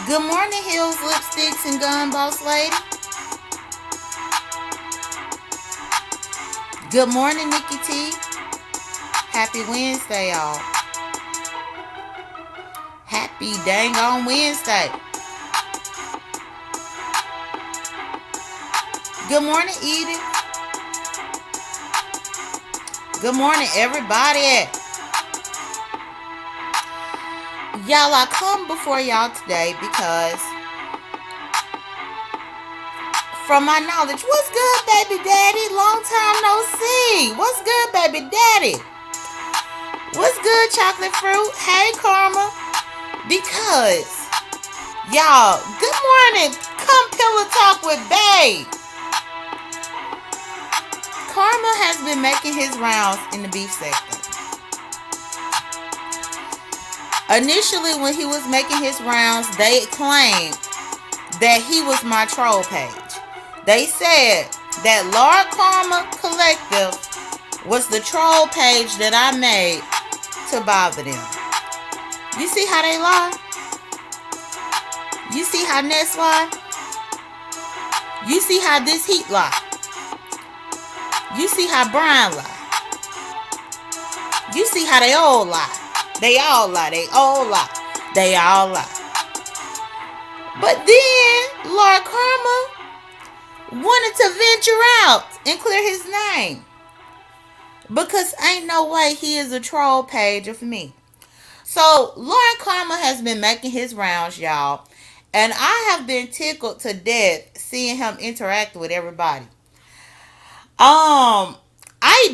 Good morning, heels, lipsticks, and gun boss lady. Good morning, Nikki T. Happy Wednesday, y'all. Happy dang on Wednesday. Good morning, Edith. Good morning, everybody. Y'all, I come before y'all today because, from my knowledge, what's good, baby daddy? Long time no see. What's good, baby daddy? What's good, chocolate fruit? Hey, Karma. Because, y'all, good morning. Come pillow talk with babe. Karma has been making his rounds in the beef sector. Initially, when he was making his rounds, they claimed that he was my troll page. They said that Lord Karma Collective was the troll page that I made to bother them. You see how they lie? You see how Ness lie? You see how this heat lie? You see how Brian lie? You see how they all lie? They all lie. They all lie. They all lie. But then Lord Karma wanted to venture out and clear his name. Because ain't no way he is a troll page of me. So Lord Karma has been making his rounds, y'all. And I have been tickled to death seeing him interact with everybody. I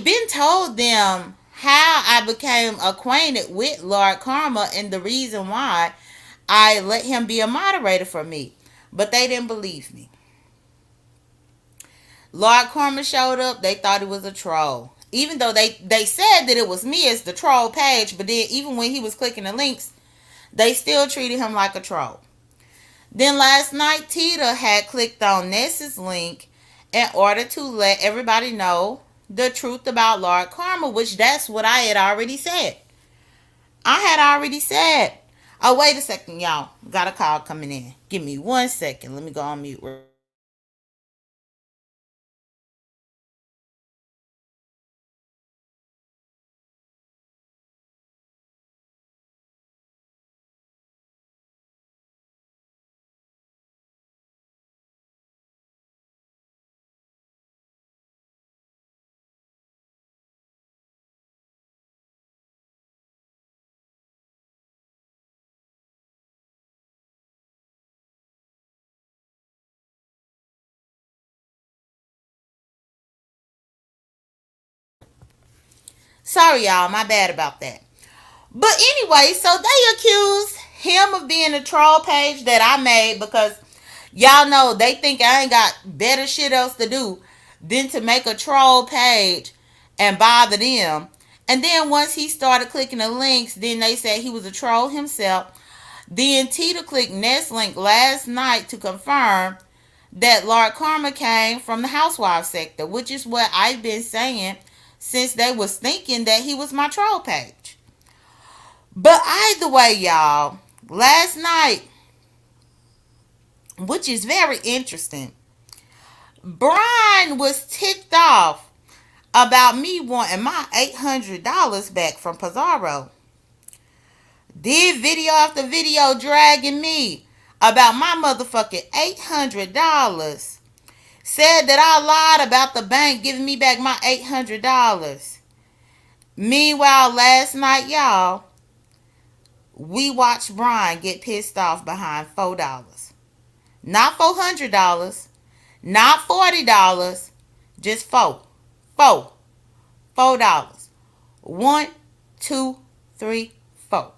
been told them how I became acquainted with Lord Karma and the reason why I let him be a moderator for me. But they didn't believe me. Lord Karma showed up, they thought it was a troll. Even though they said that it was me as the troll page, but then even when he was clicking the links, they still treated him like a troll. Then last night, Tita had clicked on Ness's link in order to let everybody know the truth about Lord Karma, which that's what I had already said. I had already said. Oh, wait a second, y'all. Got a call coming in. Give me 1 second. Let me go on mute. Sorry, y'all. My bad about that. But anyway, so they accused him of being a troll page that I made because y'all know they think I ain't got better shit else to do than to make a troll page and bother them. And then once he started clicking the links, then they said he was a troll himself. Then Tita clicked Ness link last night to confirm that Lord Karma came from the housewife sector, which is what I've been saying since they was thinking that he was my troll page. But either way, y'all, last night, which is very interesting, Brian was ticked off about me wanting my $800 back from Pizarro. Did video after video dragging me about my motherfucking $800. Said that I lied about the bank giving me back my $800. Meanwhile, last night, y'all, we watched Brian get pissed off behind $4. Not $400, not $40, just four, $4. One, two, three, four.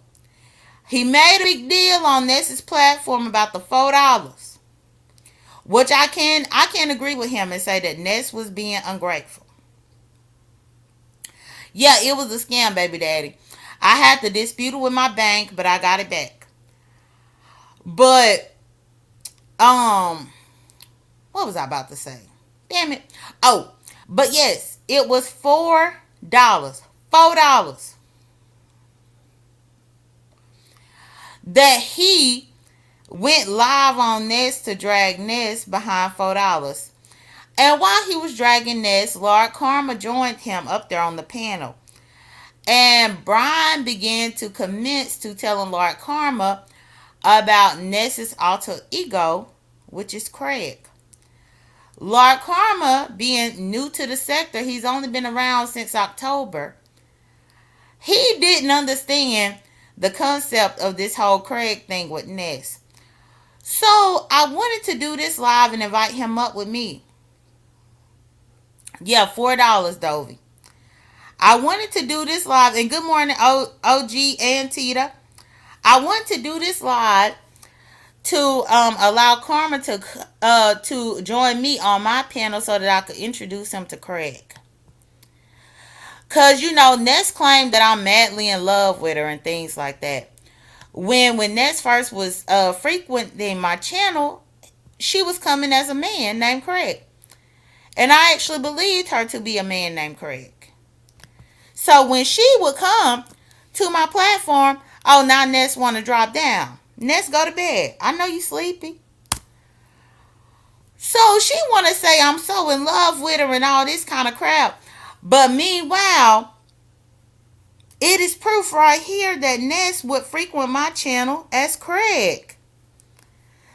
He made a big deal on Ness's platform about the $4, which I can agree with him and say that Ness was being ungrateful. Yeah, it was a scam, baby daddy. I had to dispute it with my bank, but I got it back. But what was I about to say? Damn it. Oh, but yes, it was $4. $4 that he went live on Ness to drag Ness behind $4. And while he was dragging Ness, Lord Karma joined him up there on the panel. And Brian began to commence to telling Lord Karma about Ness's alter ego, which is Craig. Lord Karma, being new to the sector, he's only been around since October. He didn't understand the concept of this whole Craig thing with Ness. So I wanted to do this live and invite him up with me. Yeah, $4, Dovey. I wanted to do this live, and good morning, OG and Tita. I want to do this live to allow Karma to join me on my panel so that I could introduce him to Craig. Cause Ness claimed that I'm madly in love with her and things like that. When Ness first was frequenting my channel, she was coming as a man named Craig, and I actually believed her to be a man named Craig. So when she would come to my platform, oh, now Ness want to drop down. Ness, go to bed. I know you sleepy. So she want to say I'm so in love with her and all this kind of crap. But meanwhile, it is proof right here that Ness would frequent my channel as Craig.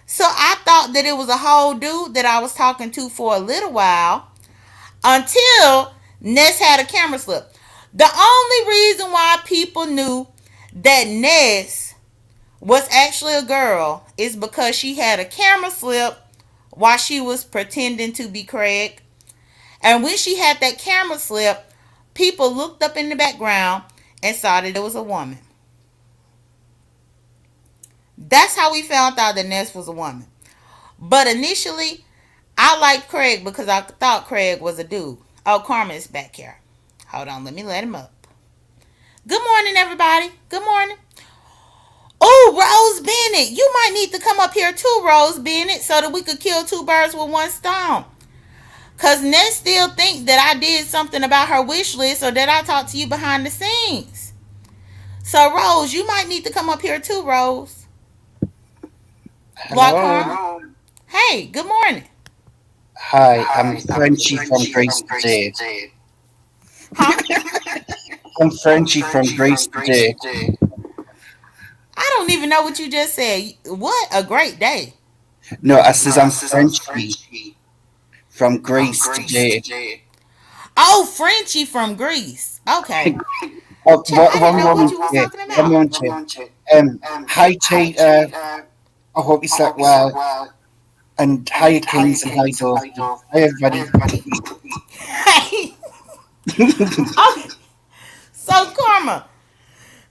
So I thought that it was a whole dude that I was talking to for a little while until Ness had a camera slip. The only reason why people knew that Ness was actually a girl is because she had a camera slip while she was pretending to be Craig. And when she had that camera slip, people looked up in the background and saw that it was a woman. That's how we found out that Ness was a woman. But initially, I liked Craig because I thought Craig was a dude. Oh, Karma is back here. Hold on, let me let him up. Good morning, everybody. Good morning. Oh, Rose Bennett. You might need to come up here too, Rose Bennett, so that we could kill two birds with one stone. Because Ness still thinks that I did something about her wish list or that I talked to you behind the scenes. So, Rose, you might need to come up here too, Rose. Lord Hello. Karma. Hey, good morning. Hi, I'm Frenchy from Grace today. Huh? I'm Frenchy from Grace today. I don't even know what you just said. What a great day. No, I says I'm Frenchy from Grace today. Oh, Frenchie from Greece. Okay. Oh, I didn't one know what moment, you was yeah. talking One about. moment, yeah. Hi, Tater. I hope you slept well. And hiya, Kings, and hi, Dorothy. Hi, everybody. Hey. Okay. So, Karma,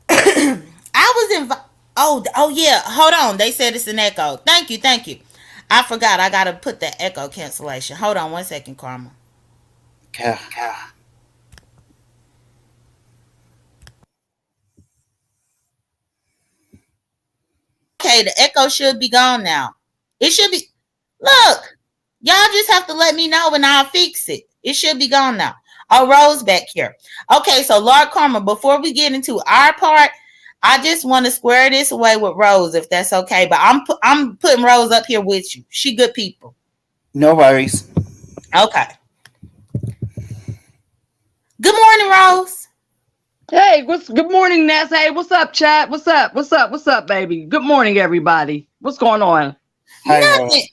I was in. Oh yeah. Hold on. They said it's an echo. Thank you. Thank you. I forgot. I gotta put the echo cancellation. Hold on 1 second, Karma. Yeah. Okay, the echo should be gone now. It should be. Look, y'all just have to let me know and I'll fix it. It should be gone now. Oh, Rose back here. Okay, so Lord Karma, before we get into our part, I just want to square this away with Rose, if that's okay. But I'm putting Rose up here with you. She good people. No worries. Okay. Good morning, Rose. Hey, what's good morning, Ness? Hey, what's up, chat? What's up? What's up? What's up, baby? Good morning, everybody. What's going on? Hi, Rose. Nothing.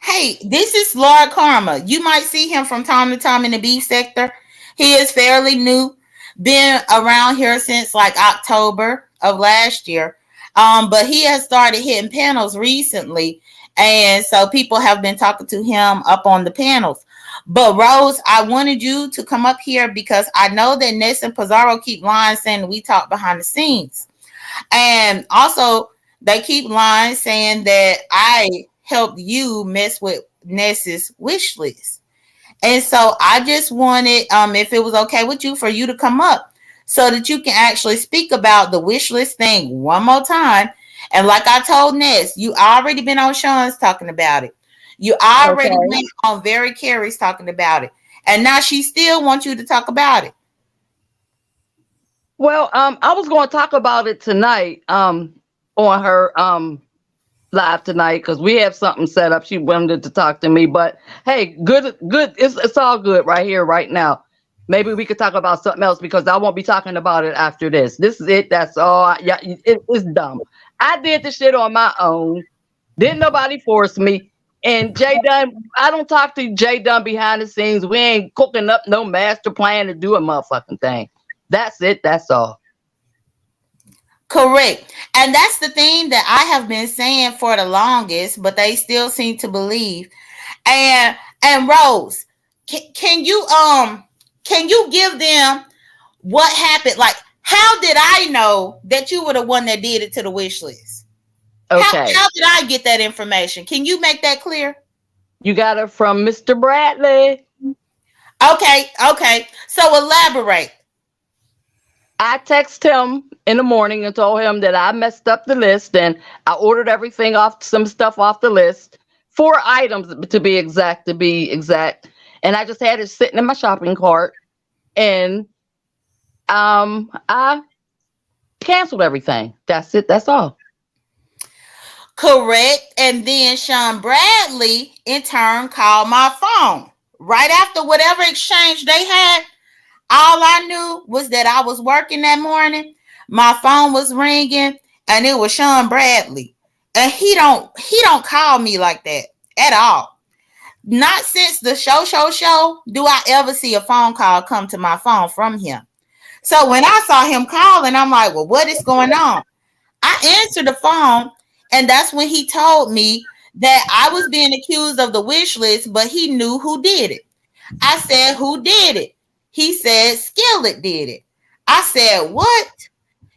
Hey, this is Lord Karma. You might see him from time to time in the beef sector. He is fairly new, been around here since like October of last year. But he has started hitting panels recently, and so people have been talking to him up on the panels. But Rose, I wanted you to come up here because I know that Ness and Pizarro keep lying saying we talk behind the scenes. And also, they keep lying saying that I helped you mess with Ness's wish list. And so I just wanted, if it was okay with you, for you to come up so that you can actually speak about the wish list thing one more time. And like I told Ness, you already been on Sean's talking about it. You already Okay. went on Very Carey's talking about it. And now she still wants you to talk about it. Well, I was going to talk about it tonight. On her. live tonight because we have something set up. She wanted to talk to me, but hey, good. It's all good right here, right now. Maybe we could talk about something else because I won't be talking about it after this. This is it. That's all. Yeah, it's dumb. I did the shit on my own. Didn't nobody force me. And J.Dunn, I don't talk to J.Dunn behind the scenes. We ain't cooking up no master plan to do a motherfucking thing. That's it. That's all. Correct. And that's the thing that I have been saying for the longest, but they still seem to believe. And Rose, can you give them what happened? Like, how did I know that you were the one that did it to the wish list? Okay. How did I get that information? Can you make that clear? You got it from Mr. Bradley. Okay. So elaborate. I texted him in the morning and told him that I messed up the list and I ordered everything off, some stuff off the list, 4 items to be exact. And I just had it sitting in my shopping cart, and I canceled everything. That's it. That's all. Correct. And then Sean Bradley in turn called my phone. Right after whatever exchange they had, all I knew was that I was working that morning. My phone was ringing and it was Sean Bradley. And he don't call me like that at all. Not since the show do I ever see a phone call come to my phone from him. So when I saw him calling, I'm like, well, what is going on? I answered the phone, and that's when he told me that I was being accused of the wish list, but he knew who did it. I said, who did it? He said, Skillet did it. I said, what?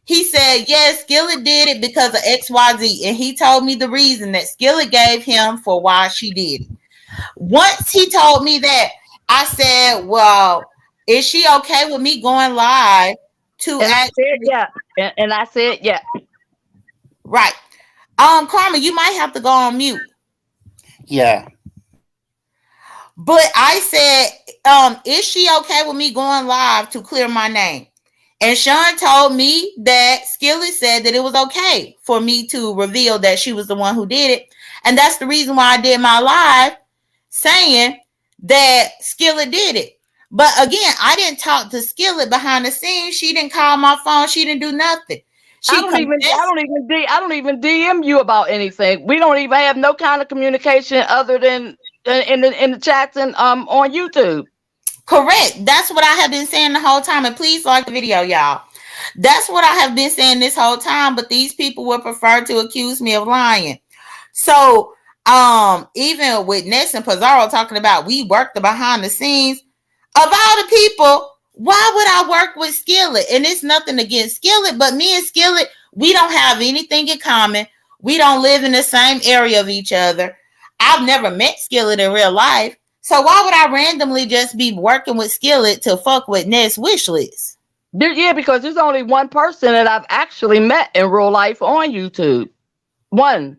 He said, yes, Skillet did it because of XYZ. And he told me the reason that Skillet gave him for why she did it. Once he told me that, I said, well, is she okay with me going live to And I said, actually? yeah. And I said, yeah. Right. Karma, you might have to go on mute. Yeah. But I said, is she okay with me going live to clear my name? And Sean told me that Skillet said that it was okay for me to reveal that she was the one who did it. And that's the reason why I did my live saying that Skillet did it. But again, I didn't talk to Skillet behind the scenes. She didn't call my phone. She didn't do nothing. I She don't even I confessed. don't even I don't even DM you about anything. We don't even have no kind of communication other than in the chats and on YouTube. Correct. That's what I have been saying the whole time. And please like the video, y'all. That's what I have been saying this whole time. But these people would prefer to accuse me of lying. So, even with Ness and Pizarro talking about we work the behind the scenes of all the people, why would I work with Skillet? And it's nothing against Skillet, but me and Skillet, we don't have anything in common. We don't live in the same area of each other. I've never met Skillet in real life. So why would I randomly just be working with Skillet to fuck with Ness wish list? Yeah, because there's only one person that I've actually met in real life on YouTube. One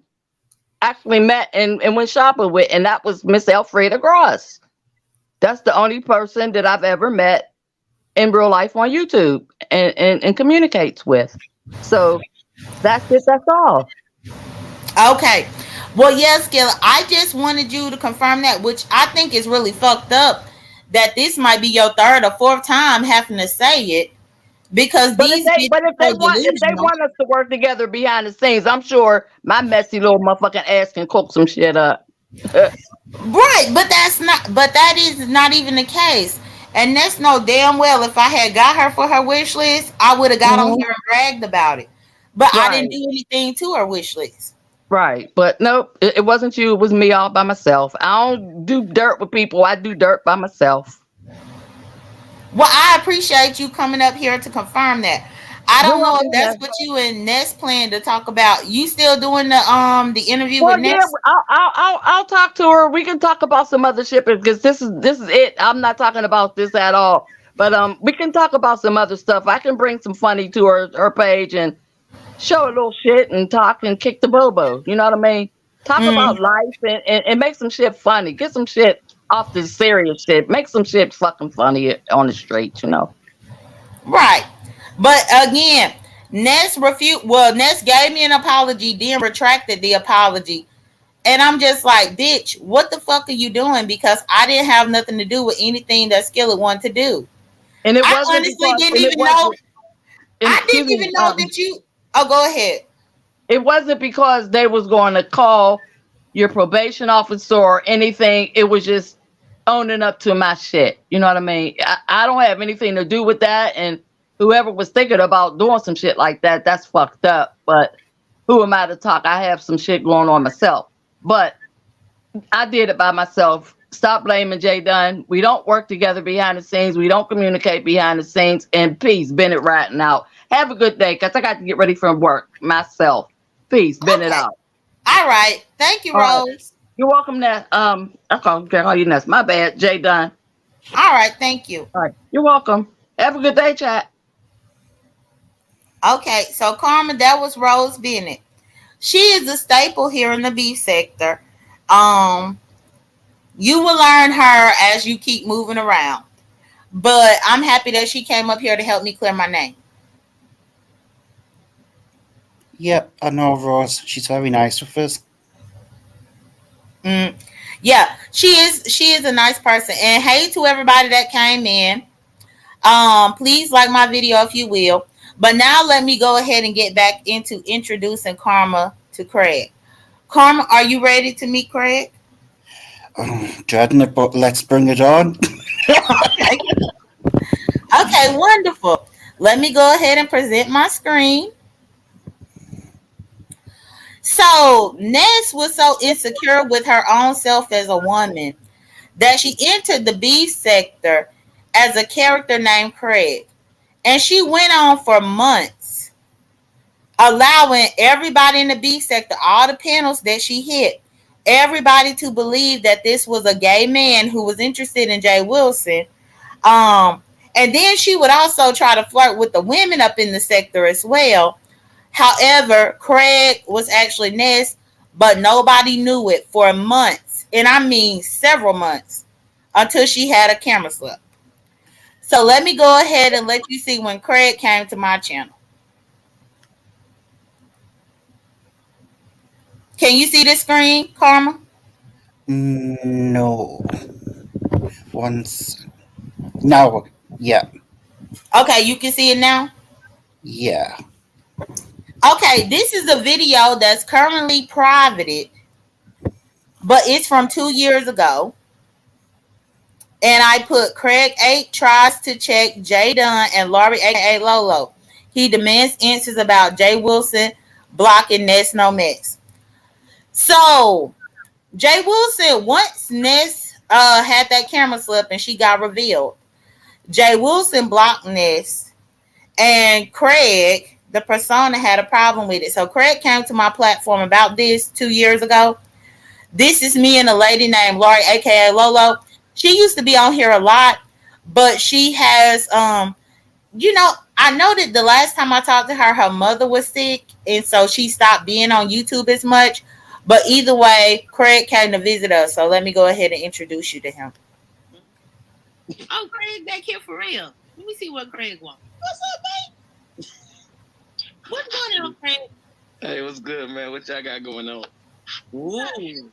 actually met and went shopping with, and that was Miss Elfrida Gross. That's the only person that I've ever met in real life on YouTube and communicates with. So that's it. That's all. Okay. Well, yes, Skillet, I just wanted you to confirm that, which I think is really fucked up that this might be your third or fourth time having to say it because But if these they bitches but are so if they delusional. want us to work together behind the scenes, I'm sure my messy little motherfucking ass can cook some shit up. Right, but that is not even the case. And that's no damn well if I had got her for her wish list, I would have got on Mhm. here and bragged about it. But I didn't Right, do anything to her wish list. right. But nope, it wasn't you. It was me all by myself. I don't do dirt with people. I do dirt by myself. Well, I appreciate you coming up here to confirm that. I You're don't know if welcome, that's Ness. what you and Ness plan to talk about. You still doing the interview Well, with yeah, Ness? I'll talk to her. We can talk about some other shit because this is it. I'm not talking about this at all. But we can talk about some other stuff. I can bring some funny to her page and show a little shit and talk and kick the bobo. You know what I mean? Talk about Mm, life and make some shit funny. Get some shit off the serious shit. Make some shit fucking funny on the streets. right. But again, Ness refused. Well, Ness gave me an apology, then retracted the apology. And I'm just like, bitch, what the fuck are you doing? Because I didn't have nothing to do with anything that Skillet wanted to do. And it I wasn't honestly because, didn't and it even know. wasn't, and I excuse didn't me, even know that you. Oh, go ahead. it wasn't because they was going to call your probation officer or anything. It was just owning up to my shit. You know what I mean? I don't have anything to do with that. And whoever was thinking about doing some shit like that, that's fucked up. But who am I to talk? I have some shit going on myself. But I did it by myself. Stop blaming J.Dunn. We don't work together behind the scenes. We don't communicate behind the scenes. And peace, Bennett ratting out. Have a good day, because I got to get ready for work myself. Peace, Bennett Okay. out. All right. Thank you, All right. Rose. You're welcome, Ness. I call you Ness. My bad, J.Dunn. All right. Thank you. All right. You're welcome. Have a good day, chat. Okay. So, Karma, that was Rose Bennett. She is a staple here in the beef sector. Um, you will learn her as you keep moving around. But I'm happy that she came up here to help me clear my name. Yep, I know Rose. She's very nice with us. Mm. Yeah, she is a nice person. And hey to everybody that came in. Please like my video if you will. But now let me go ahead and get back into introducing Karma to Craig. Karma, are you ready to meet Craig? Dreading it, but let's bring it on. Okay. Okay, wonderful. Let me go ahead and present my screen. So, Ness was so insecure with her own self as a woman that she entered the B sector as a character named Craig. And she went on for months, allowing everybody in the B sector, all the panels that she hit, everybody to believe that this was a gay man who was interested in Jay Wilson. Um, and then she would also try to flirt with the women up in the sector as well. However, Craig was actually Ness, but nobody knew it for months. And I mean several months until she had a camera slip. So let me go ahead and let you see when Craig came to my channel. Can you see the screen, Karma? No. Once. Now. Yeah. Okay, you can see it now. Yeah. Okay, this is a video that's currently privated, but it's from 2 years ago. And I put Craig 8 tries to check J.Dunn and Laurie, aka Lolo. He demands answers about Jay Wilson blocking Ness No Mess. So Jay Wilson, once Ness had that camera slip and she got revealed, Jay Wilson blocked Ness, and Craig, the persona, had a problem with it. So Craig came to my platform about this 2 years ago. This is me and a lady named Laurie, aka Lolo. She used to be on here a lot, but she has I know that the last time I talked to her, her mother was sick, and so she stopped being on YouTube as much. But either way, Craig came to visit us, so let me go ahead and introduce you to him. Oh, Craig back here for real. Let me see what Craig wants. What's up, mate? What's going on, Craig? Hey, what's good, man? What y'all got going on? Ooh,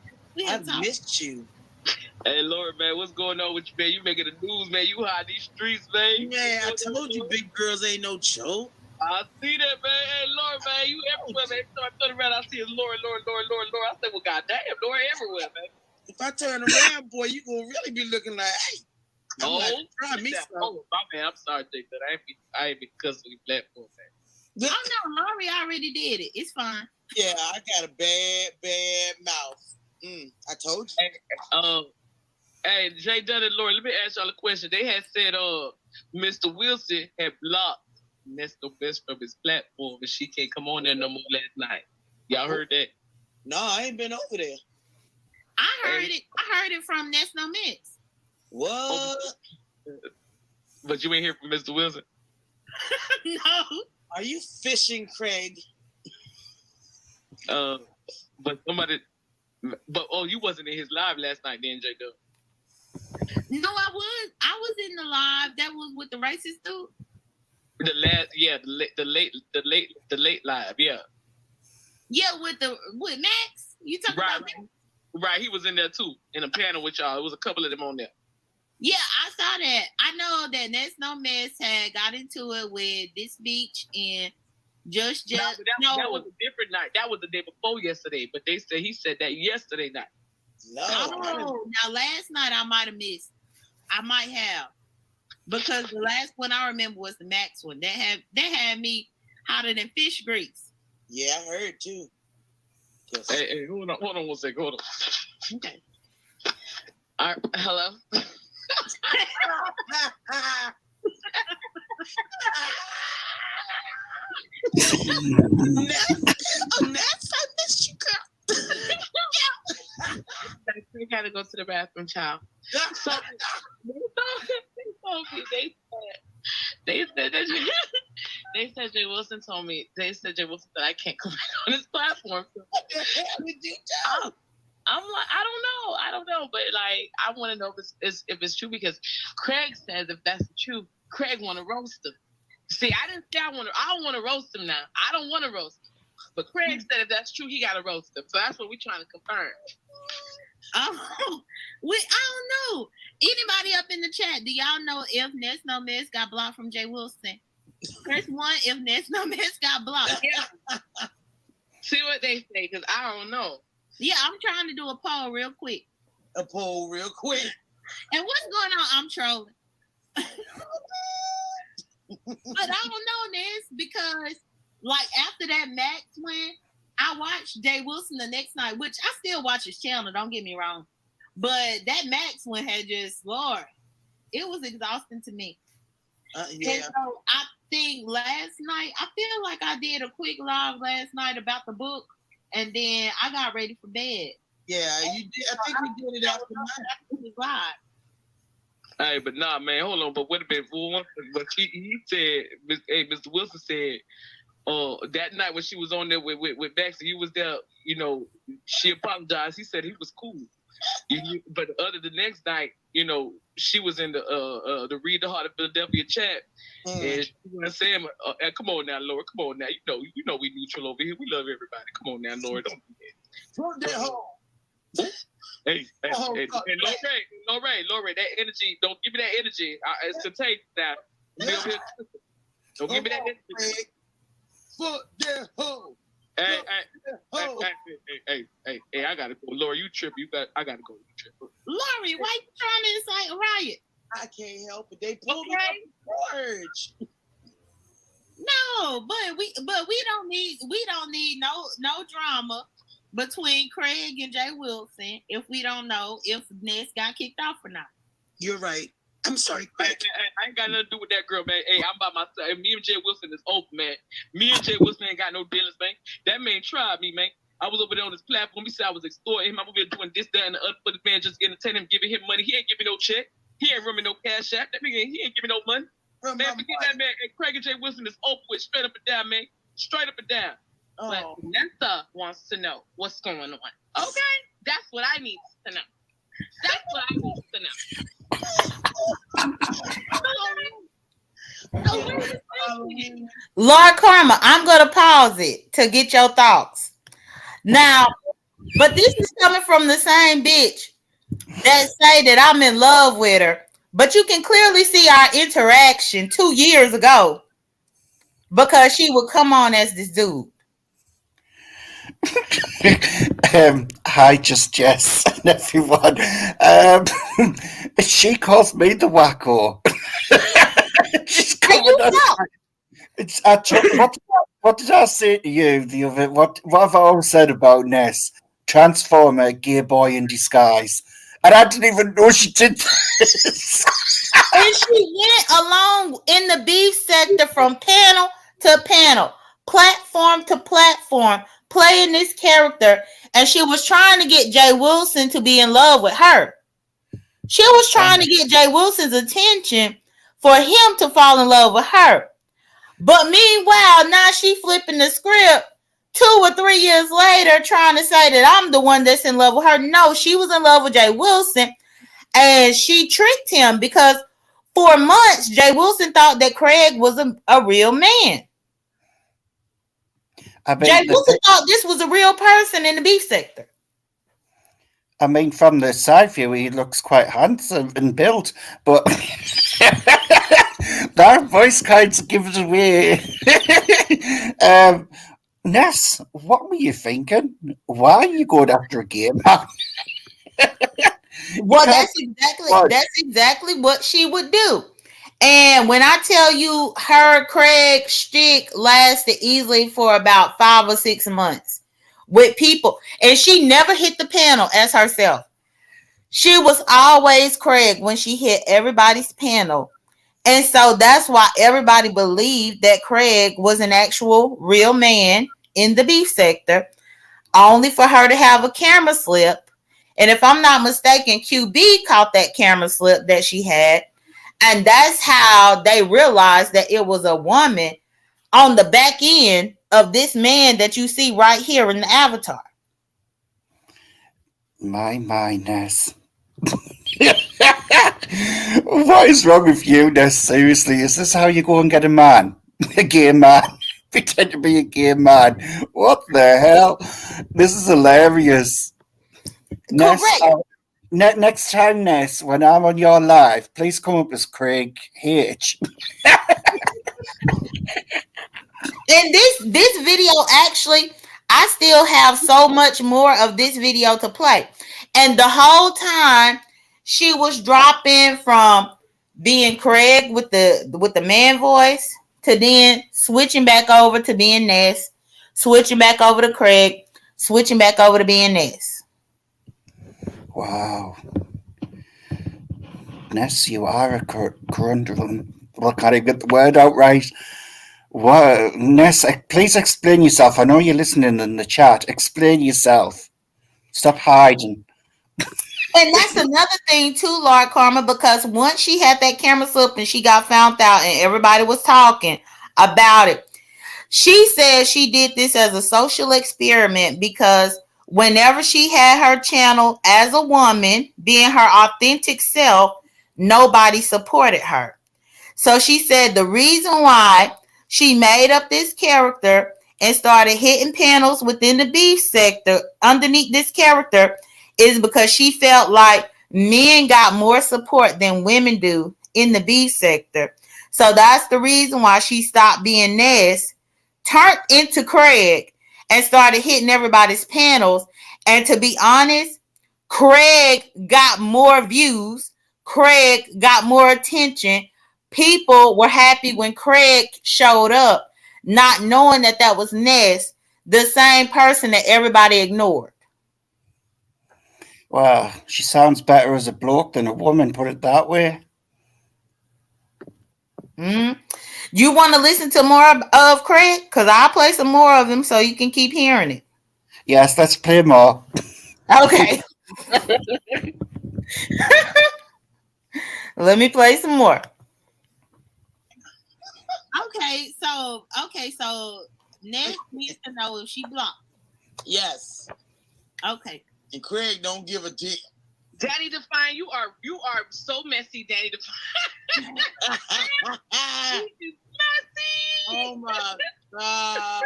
I've missed you. Hey, Lord, man, what's going on with you, man? You making the news, man. You hot these streets, man. Man, I told you big girls ain't no joke. I see that, man. Hey, Lord, man, you everywhere, man. So I turn around, I see it's Lord. I say, well, goddamn, Lord everywhere, man. If I turn around, boy, you gonna really be looking like, hey. Try me oh, my man, I'm sorry, Jake, that I ain't be cussing the platform, man. Oh no, Laurie already did it. It's fine. Yeah, I got a bad mouth. I told you. Hey, J.Dunn and Lori, let me ask y'all a question. They had said, Mr. Wilson had blocked Ness No Mess from his platform, and she can't come on there no more last night. Y'all heard that? No, I ain't been over there. I heard it from Ness No Mess. What? But you ain't hear from Mr. Wilson? No. Are you fishing, Craig? But somebody, you wasn't in his live last night, then, J.Dunn. No, I was. I was in the live. That was with the racist dude. The last, yeah, the late live, yeah. Yeah, with Max. You talking Right, about Max? right. He was in there too in a panel with y'all. It was a couple of them on there. Yeah, I saw that. I know that Ness No Mess had got into it with This Beach and Just That was a different night. That was the day before yesterday. But he said that yesterday night. No. Oh, now last night I might have missed. I might have. Because the last one I remember was the Max one. That had me hotter than fish grease. Yeah, I heard too. Hey, hold on 1 second. Hold on. Okay. All right, hello. Ness, I missed you, girl. I gotta go to the bathroom, child. So they said that Jay Wilson told me. They said Jay Wilson said I can't come back on this platform. What the hell did you do? I'm like, I don't know, but like, I want to know if it's true because Craig says if that's the truth, Craig want to roast him. See, I didn't say I don't want to roast him now. I don't want to roast him, but Craig said if that's true, he got to roast him. So that's what we're trying to confirm. I don't know. Anybody up in the chat? Do y'all know if Ness No Mess got blocked from Jay Wilson? Press 1 if Ness No Mess got blocked. Yeah. See what they say because I don't know. Yeah, I'm trying to do a poll real quick. A poll real quick. And what's going on? I'm trolling. But I don't know this because, like, after that Max win, I watched Jay Wilson the next night, which I still watch his channel, don't get me wrong. But that Max one had just, Lord, it was exhausting to me. Yeah. And so I think last night, I feel like I did a quick live last night about the book, and then I got ready for bed. Yeah, you did. I think we did it after live. Hey, but nah, man, hold on. But what a bit, but he said, hey, Mr. Wilson said, that night when she was on there with Baxter, he was there. You know, she apologized. He said he was cool. But the next night, you know, she was in the Read the Heart of Philadelphia chat, and she was saying, "Come on now, Laura. Come on now. You know we neutral over here. We love everybody. Come on now, Laura. Don't do that." Put that home. Hey, Lorraine, that energy. Don't give me that energy. It's contagious now. Don't give me that energy. Put that home. Hey, I gotta go. Laura, you trip. I gotta go. You trip. Lori, why you trying to incite a riot? I can't help it. They pulled me off the porch. No, but we don't need no drama between Craig and Jay Wilson if we don't know if Ness got kicked off or not. You're right. I'm sorry, Craig. I ain't got nothing to do with that girl, man. Hey, I'm by myself. Me and Jay Wilson is open, man. Me and Jay Wilson ain't got no dealings, man. That man tried me, man. I was over there on this platform. He said I was extorting him. I'm over here doing this, that, and the other for the man, just entertaining him, giving him money. He ain't giving no check. He ain't running no cash app. That nigga, he ain't giving no money. Man, forget that, man. Hey, Craig and Jay Wilson is open with straight up and down, man. Straight up and down. Oh. But Nessa wants to know what's going on. Okay? That's what I need to know. That's what I need to know. Lord Karma, I'm gonna pause it to get your thoughts. Now, but this is coming from the same bitch that say that I'm in love with her. But you can clearly see our interaction 2 years ago because she would come on as this dude. Hi, just Jess and everyone. She calls me the wacko. She's coming on. It's what did I say to you the other? What have I always said about Ness? Transformer, gay boy in disguise, and I didn't even know she did this. And she went along in the beef sector from panel to panel, platform to platform, playing this character, and she was trying to get Jay Wilson to be in love with her. She was trying to get Jay Wilson's attention for him to fall in love with her. But meanwhile, now she flipping the script 2 or 3 years later, trying to say that I'm the one that's in love with her. No, she was in love with Jay Wilson, and she tricked him because For months, Jay Wilson thought that Craig was a real man. I Jay mean, Wilson thought this was a real person in the beef sector. I mean, from the side view, he looks quite handsome and built, but that voice kind of gives it away. Ness, what were you thinking? Why are you going after a gay man? Well, that's exactly what she would do. And when I tell you her Craig shtick lasted easily for about 5 or 6 months with people, and she never hit the panel as herself. She was always Craig when she hit everybody's panel. And so that's why everybody believed that Craig was an actual real man in the beef sector, only for her to have a camera slip. And if I'm not mistaken, QB caught that camera slip that she had. And that's how they realized that it was a woman on the back end of this man that you see right here in the avatar. My Ness. What is wrong with you, Ness? Seriously, is this how you go and get a man? A gay man? Pretend to be a gay man. What the hell? This is hilarious. Ness, Correct. next time, Ness, when I'm on your live, please come up as Craig H. And this video actually, I still have so much more of this video to play. And the whole time she was dropping from being Craig with the man voice to then switching back over to being Ness, switching back over to Craig, switching back over to being Ness. Wow. Ness, you are a conundrum. Well, can't even get the word out right. Wow, Ness, please explain yourself. I know you're listening in the chat. Explain yourself. Stop hiding. And that's another thing too, Lord Karma, because once she had that camera slip and she got found out and everybody was talking about it, she said she did this as a social experiment because whenever she had her channel as a woman, being her authentic self, nobody supported her. So she said the reason why she made up this character and started hitting panels within the beef sector underneath this character is because she felt like men got more support than women do in the beef sector. So that's the reason why she stopped being Ness, turned into Craig, and started hitting everybody's panels. And to be honest, Craig got more views. Craig got more attention. People were happy when Craig showed up, not knowing that that was Ness, the same person that everybody ignored. Well, she sounds better as a bloke than a woman, put it that way. You want to listen to more of Craig? Because I'll play some more of him so you can keep hearing it. Yes, let's play more. Okay. Let me play some more. So Ness needs to know if she blocked. Yes. Okay. And Craig don't give a damn. Daddy Define, you are so messy, Daddy Define. She's messy. Oh my god.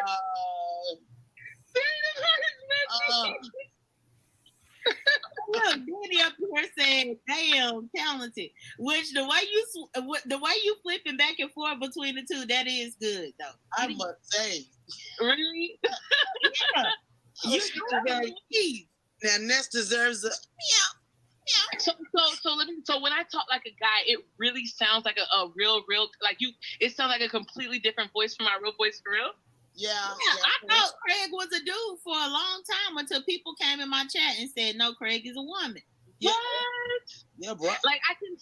Look, Daddy up here saying, "Damn, talented." Which the way you flipping back and forth between the two, that is good though. I must say. Really? Yeah. You now Ness deserves a So when I talk like a guy, it really sounds like a real like you. It sounds like a completely different voice from my real voice for real. Yeah. I thought Craig was a dude for a long time until people came in my chat and said, "No, Craig is a woman." Yeah. What? Yeah, bro. Like I was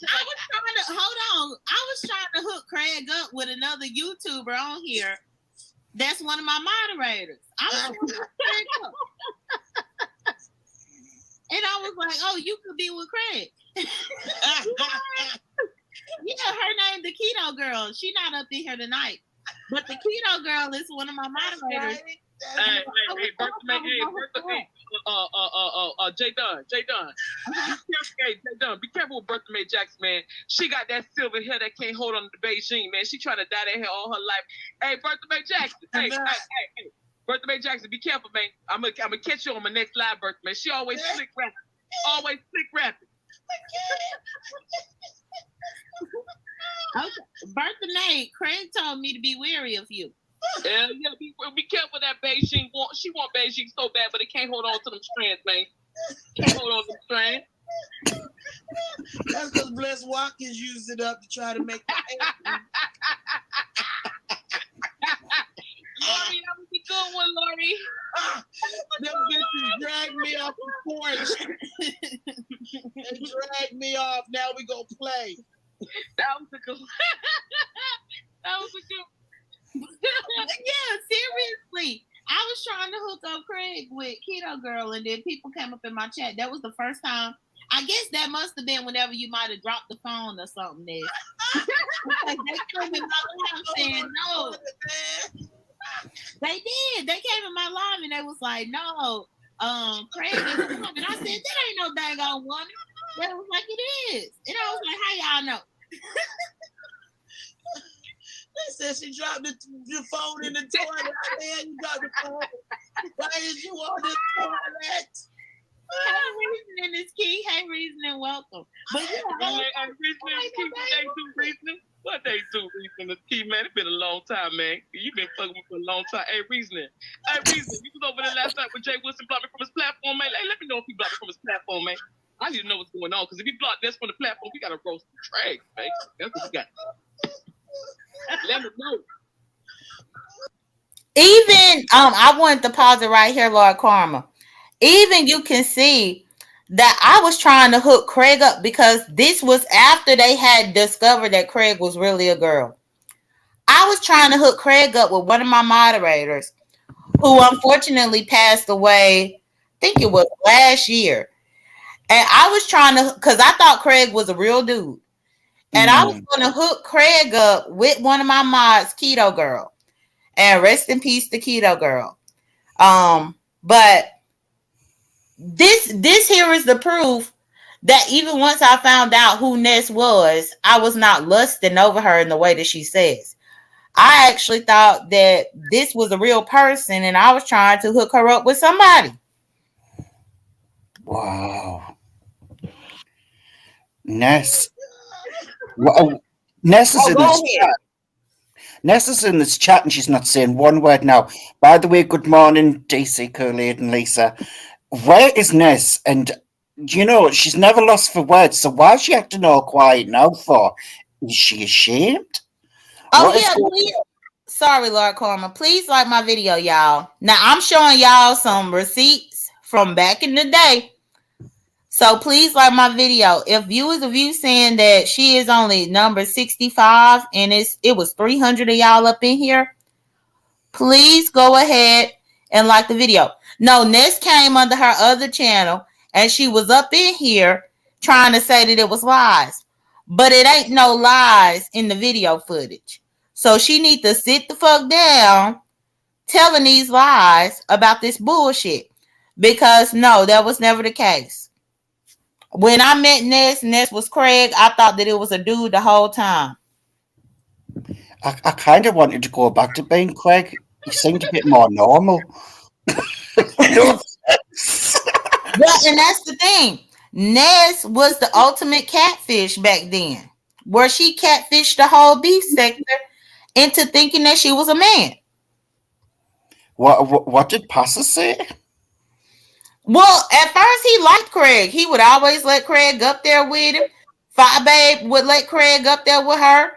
trying to hook Craig up with another YouTuber on here. That's one of my moderators. I was trying to hook Craig up. And I was like, "Oh, you could be with Craig." Yeah, her name the Keto Girl. She not up in here tonight, but the Keto Girl is one of my moderators. J.Dunn. J.Dunn, be careful with Bertha Mae Jackson, man. She got that silver hair that can't hold on to Beijing, man. She trying to dye that hair all her life. Hey, Bertha Mae Jackson. Hey. Bertha Mae Jackson, be careful, man. I'm gonna catch you on my next live, Bertha Mae. She always slick rapping. Always slick rapping. Bertha Mae, Craig told me to be wary of you. Yeah, be careful that Beijing want. She want Beijing so bad, but it can't hold on to them strands, man. Can't hold on to them strands. That's because Bless Watkins used it up to try to make. Lori, that was a good one, Lori. Them bitches dragged me off the porch. They dragged me off. Now we gonna play. That was a good one. That was a good one. Yeah, seriously. I was trying to hook up Craig with Keto Girl, and then people came up in my chat. That was the first time. I guess that must have been whenever you might have dropped the phone or something there. Like they came in my live saying no. They did. They came in my live and they was like, no, Craig is a woman. I said, that ain't no dang on woman. They was like, it is. And I was like, how y'all know? They said she dropped the phone in the toilet. Man, you got the phone. Why is you on the toilet? Hey, Reasoning is key. Hey, Reasoning, welcome. But yeah, Reasoning is key. What they do, Reasoning? What they do, Reasoning is key, man. It's been a long time, man. You've been fucking with for a long time. Hey, Reasoning. You was over there last night when Jay Wilson blocked me from his platform, man. Hey, let me know if he blocked me from his platform, man. I need to know what's going on, because if he blocked this from the platform, we got to roast the track, man. That's what we got. Let me know. Even I wanted to pause it right here, Lord Karma. Even you can see that I was trying to hook Craig up because this was after they had discovered that Craig was really a girl. I was trying to hook Craig up with one of my moderators who unfortunately passed away, I think it was last year. And I was trying to, because I thought Craig was a real dude. And I was going to hook Craig up with one of my mods, Keto Girl. And rest in peace to Keto Girl. But this here is the proof that even once I found out who Ness was, I was not lusting over her in the way that she says. I actually thought that this was a real person and I was trying to hook her up with somebody. Wow. Ness. Well, Ness is in this chat. Ness is in this chat and she's not saying one word now. By the way, good morning, DC, Kool-Aid and Lisa. Where is Ness? And you know, she's never lost for words, so why is she acting all quiet now for? Is she ashamed? Oh, yeah, please. Sorry, Lord Karma. Please like my video, y'all. Now, I'm showing y'all some receipts from back in the day. So please like my video. If viewers of you saying that she is only number 65 and it was 300 of y'all up in here, please go ahead and like the video. No, Ness came under her other channel and she was up in here trying to say that it was lies. But it ain't no lies in the video footage. So she need to sit the fuck down telling these lies about this bullshit. Because no, that was never the case. When I met Ness was Craig, I thought that it was a dude the whole time. I kind of wanted to go back to being Craig. He seemed a bit more normal. Well, and that's the thing. Ness was the ultimate catfish back then, where she catfished the whole beef sector into thinking that she was a man. What did Pastor say? Well, at first he liked Craig. He would always let Craig up there with him. Fire Babe would let Craig up there with her.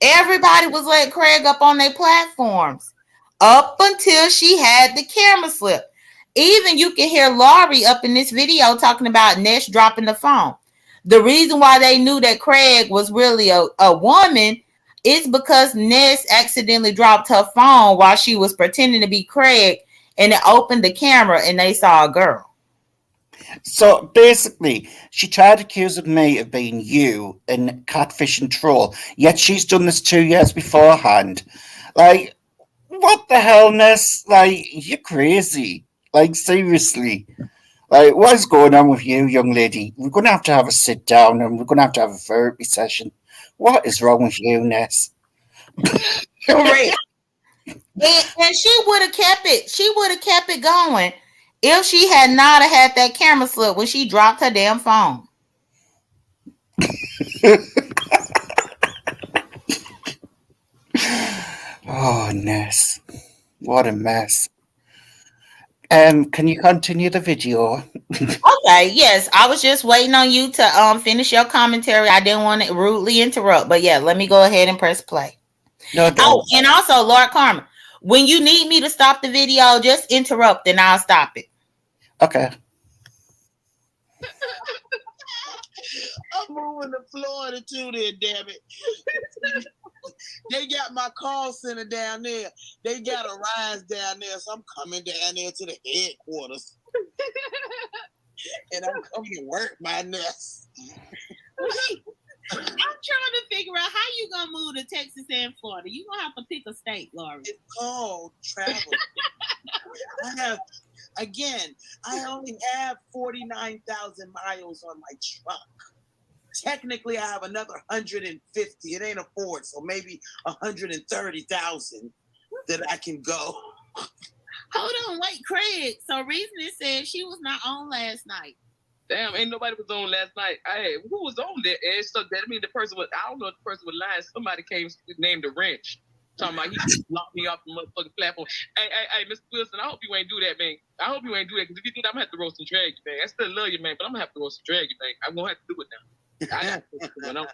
Everybody was letting Craig up on their platforms up until she had the camera slip. Even you can hear Laurie up in this video talking about Ness dropping the phone. The reason why they knew that Craig was really a woman is because Ness accidentally dropped her phone while she was pretending to be Craig, and it opened the camera and they saw a girl. So basically, she tried accusing me of being you and Catfish and Troll, yet she's done this 2 years beforehand. Like, what the hell, Ness? Like, you're crazy. Like, seriously. Like, what is going on with you, young lady? We're going to have a sit down and we're going to have a therapy session. What is wrong with you, Ness? Correct. And she would have kept it. She would have kept it going if she had not have had that camera slip when she dropped her damn phone. Oh, Ness. What a mess. Can you continue the video? Okay, yes, I was just waiting on you to finish your commentary. I didn't want to rudely interrupt, but yeah, let me go ahead and press play. No, Oh, don't. and also, Lord Karma, when you need me to stop the video, just interrupt and I'll stop it. Okay. I'm moving to Florida too, there, damn it. They got my call center down there. They got a rise down there, so I'm coming down there to the headquarters. And I'm coming to work my Ness. I'm trying to figure out how you gonna move to Texas and Florida. You gonna have to pick a state, Laurie. It's called travel. I only have 49,000 miles on my truck. Technically, I have another 150. It ain't a Ford, so maybe 130,000 that I can go. Hold on, wait, Craig. So Reasoning said she was not on last night. Damn, ain't nobody was on last night. Who was on there? And so that means the person was, I don't know if the person was lying. Somebody came named the wrench. Talking about he locked me off the motherfucking platform. Hey, Mr. Wilson, I hope you ain't do that, man. I hope you ain't do that, because if you do that, I'm gonna have to roast and drag you, man. I still love you, man, but I'm gonna have to roast and drag you, man. I'm gonna have to do it now. I got what's going on.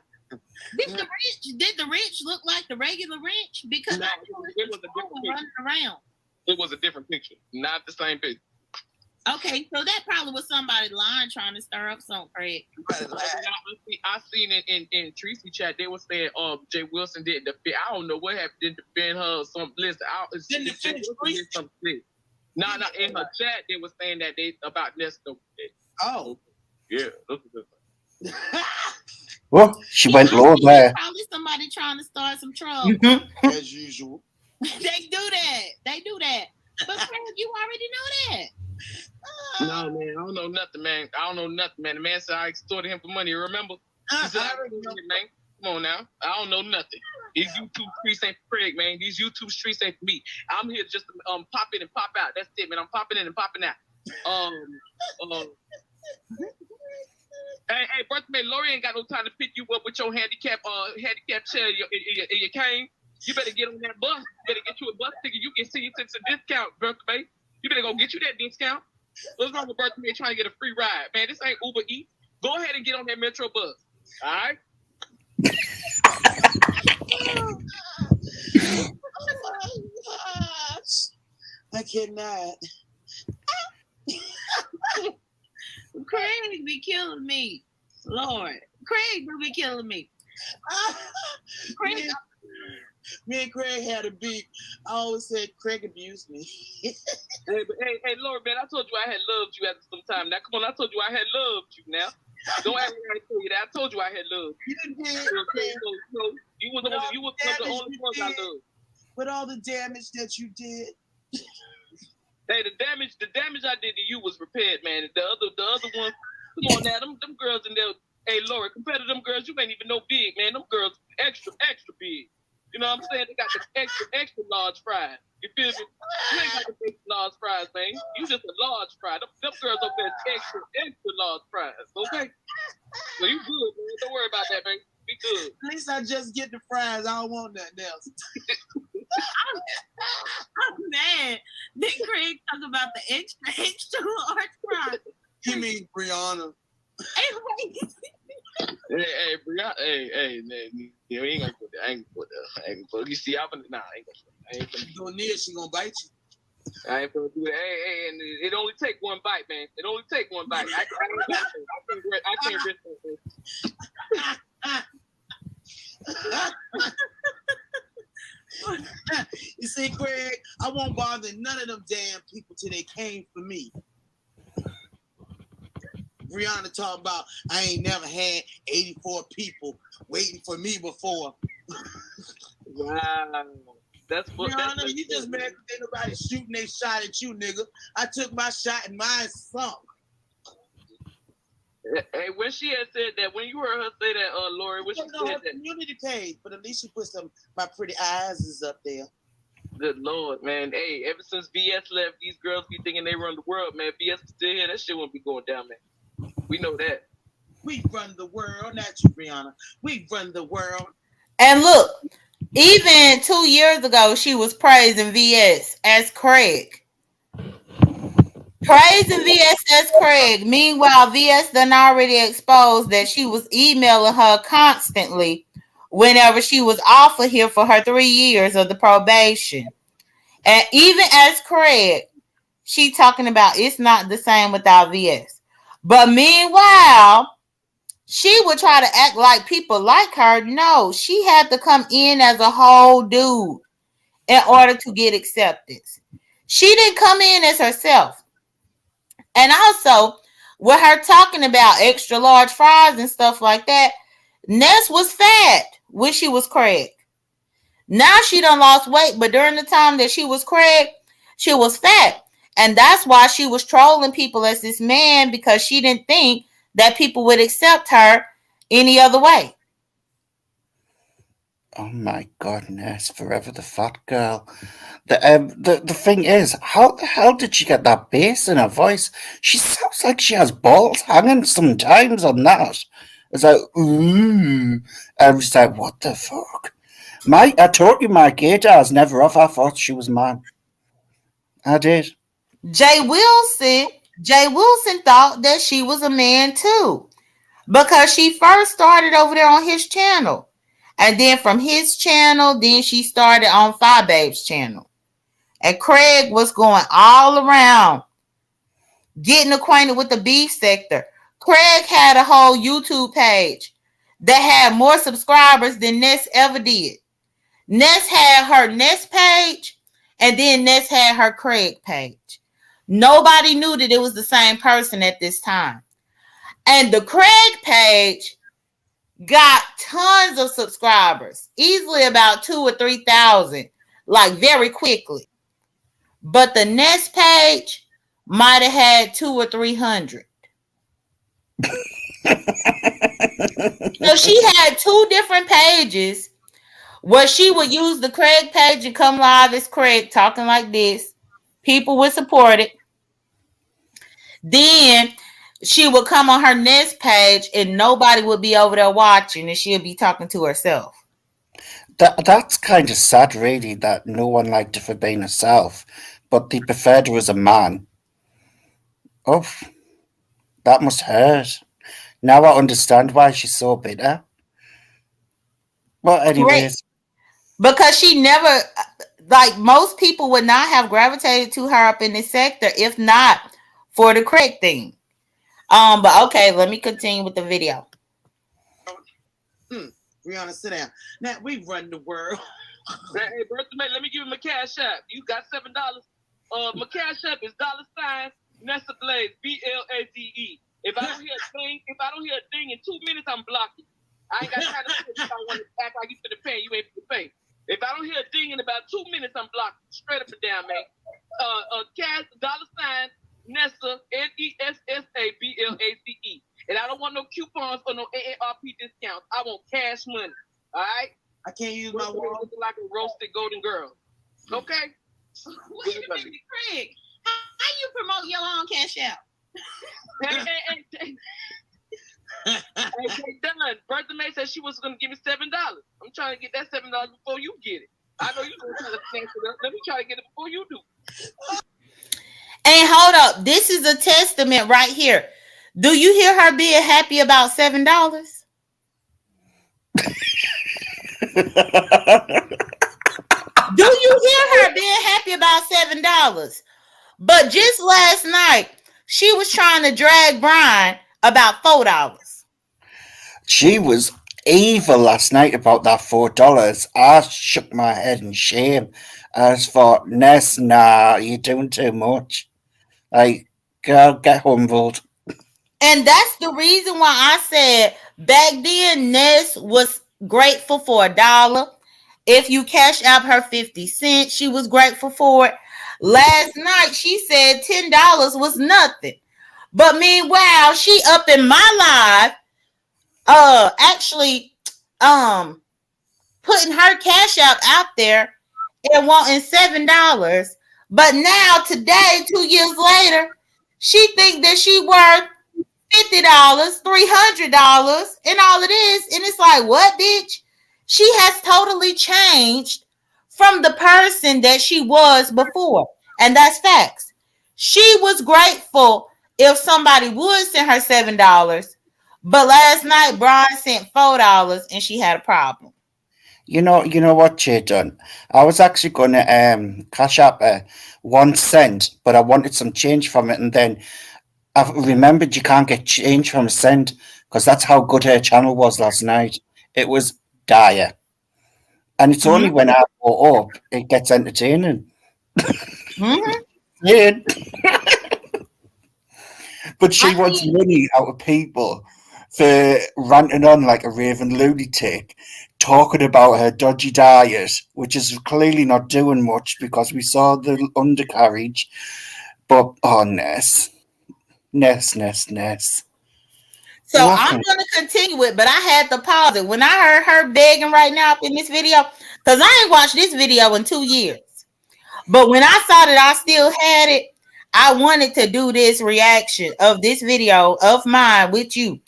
Did the wrench look like the regular wrench? Because No, I it was a different picture. running around. It was a different picture, not the same picture. Okay, so that probably was somebody lying trying to stir up something, Craig. I seen it in Tracy chat. They were saying Jay Wilson didn't defend. I don't know what happened. Didn't defend her. Some list out. Didn't defend Tracy? No, in her chat they were saying that they about Ness. Oh. Yeah, that's a good thing. Well, she went low there. Probably somebody trying to start some trouble. As usual. They do that. But Craig, you already know that. No, man, I don't know nothing, man. The man said I extorted him for money. Remember? He said I extorted him, man. Come on now. I don't know nothing. These YouTube streets ain't for Craig, man. These YouTube streets ain't for me. I'm here just to pop in and pop out. That's it, man. I'm popping in and popping out. Hey, birthday, Lori ain't got no time to pick you up with your handicap chair in your cane. You better get on that bus. You better get you a bus ticket. You can see you take a discount, birthday. You better go get you that discount. What's wrong with birthday trying to get a free ride? Man, this ain't Uber Eats. Go ahead and get on that Metro bus. All right? Oh my gosh. I cannot. Craig be killing me. Lord. Craig be killing me. Craig, Me and Craig had a beef. I always said Craig abused me. Hey, Lord, man, I told you I had loved you at some time. Now, come on, I told you I had loved you now. Don't act like I tell you that. I told you I had loved you. You did. You was the only one I loved. With all the damage that you did. Hey, the damage I did to you was repaired, man. The other ones, come on now, them girls in there. Hey, Lord, compared to them girls, you ain't even no big, man. Them girls extra big. You know what I'm saying? They got the extra large fries. You feel me? You ain't got the big large fries, man. You just a large fry. Them girls over there extra large fries. Okay? So you good, man. Don't worry about that, man. Be good. At least I just get the fries. I don't want nothing else. I'm mad. Then Craig talk about the extra large fries. You mean Brianna? Hey, Brianna. Hey, man. You ain't gonna put that. I ain't gonna put that. You see, I ain't gonna Go near, she gonna bite you. I ain't gonna do it. Hey, and it only take one bite, man. It only take one bite. I can't risk that. You see, Craig, I won't bother none of them damn people till they came for me. Brianna talking about I ain't never had 84 people waiting for me before. Wow. That's what Brianna, you just mad because ain't nobody shooting they shot at you, nigga. I took my shot and mine sunk. Hey, when she had said that, when you heard her say that, Lori, when she Put it on said her that, community page, but at least she put some my pretty eyes is up there. good Lord, man. Hey, ever since VS left, these girls be thinking they run the world, man. VS was still here, that shit won't be going down, man. We know that. We run the world, not you, Brianna. We run the world. And look, even 2 years ago, she was praising VS as Craig. Praising VS as Craig. Meanwhile, VS done already exposed that she was emailing her constantly whenever she was off of here for her 3 years of the probation. And even as Craig, she talking about it's not the same without VS. But meanwhile, she would try to act like people like her. No, she had to come in as a whole dude in order to get acceptance. She didn't come in as herself. And also, with her talking about extra large fries and stuff like that, Ness was fat when she was Craig. Now she done lost weight, but during the time that she was Craig, she was fat. And that's why she was trolling people as this man, because she didn't think that people would accept her any other way. Oh my goodness, forever the fat girl. The thing is, how the hell did she get that bass in her voice? She sounds like she has balls hanging sometimes on that. It's like, ooh. I was like, what the fuck? I told you my gator's never off. I thought she was mine. I did. Jay Wilson, Jay Wilson thought that she was a man too, because she first started over there on his channel. And then from his channel, then she started on Babe's channel. And Craig was going all around getting acquainted with the beef sector. Craig had a whole YouTube page that had more subscribers than Ness ever did. Ness had her Ness page, and then Ness had her Craig page. Nobody knew that it was the same person at this time. And the Craig page got tons of subscribers, easily about 2 or 3 thousand, like very quickly. But the Ness page might have had 2 or 300. So she had two different pages where she would use the Craig page and come live as Craig talking like this. People would support it. Then she would come on her Ness page and nobody would be over there watching, and she'll be talking to herself. That's kind of sad, really, that no one liked her for being herself, but they preferred her as a man. Oh, that must hurt. Now I understand why she's so bitter. Well, Great. anyways, Because she never, like most people would not have gravitated to her up in this sector if not for the Craig thing. But okay, let me continue with the video. Rihanna, sit down. Now we run the world. Hey, birthday mate, let me give him a cash app. You got $7. My cash app is $ Nessa Blaze, BLAZE. If I don't hear a ding in 2 minutes, I'm blocking. I ain't got time to sit if I want to act like you finna pay. You ain't finna pay. If I don't hear a ding in about 2 minutes, I'm blocking. Straight up and down, man. Cash $ Nessa NESSABLAZE. And I don't want no coupons or no AARP discounts. I want cash money. All right. I can't use my wallet. Looking like a roasted golden girl. Okay. Wait a minute, Craig. How you promote your own cash out? Hey, J.Dunn, Bertha May said she was gonna give me $7. I'm trying to get that $7 before you get it. I know you're gonna try to think it up. Let me try to get it before you do. And hold up, this is a testament right here. Do you hear her being happy about $7? Do you hear her being happy about $7? But just last night, she was trying to drag Brian about $4. she was evil last night about that $4. I shook my head in shame. I just thought, Ness, nah, you're doing too much. Like, girl, get humbled. And that's the reason why I said back then Ness was grateful for $1. If you cash out her 50 cents, she was grateful for it. Last night she said $10 was nothing. But meanwhile, she up in my live, actually, putting her cash out there and wanting $7. But now today, 2 years later, she think that she worth $50, $300, and all it is, and it's like, what, bitch? She has totally changed from the person that she was before, and that's facts. She was grateful if somebody would send her $7, but last night Brian sent $4, and she had a problem. You know what, J.Dunn? I was actually going to cash up 1 cent, but I wanted some change from it, and then I remembered you can't get change from a cent because that's how good her channel was last night. It was dire, and it's only Mm-hmm. when I go up it gets entertaining. Mm-hmm. Yeah. But I she wants mean, money out of people for ranting on like a raving lunatic, talking about her dodgy diet, which is clearly not doing much because we saw the undercarriage. But oh, Ness. so What I'm can gonna continue it, but I had to pause it when I heard her begging right now up in this video, because I ain't watched this video in 2 years. But when I saw that I still had it, I wanted to do this reaction of this video of mine with you.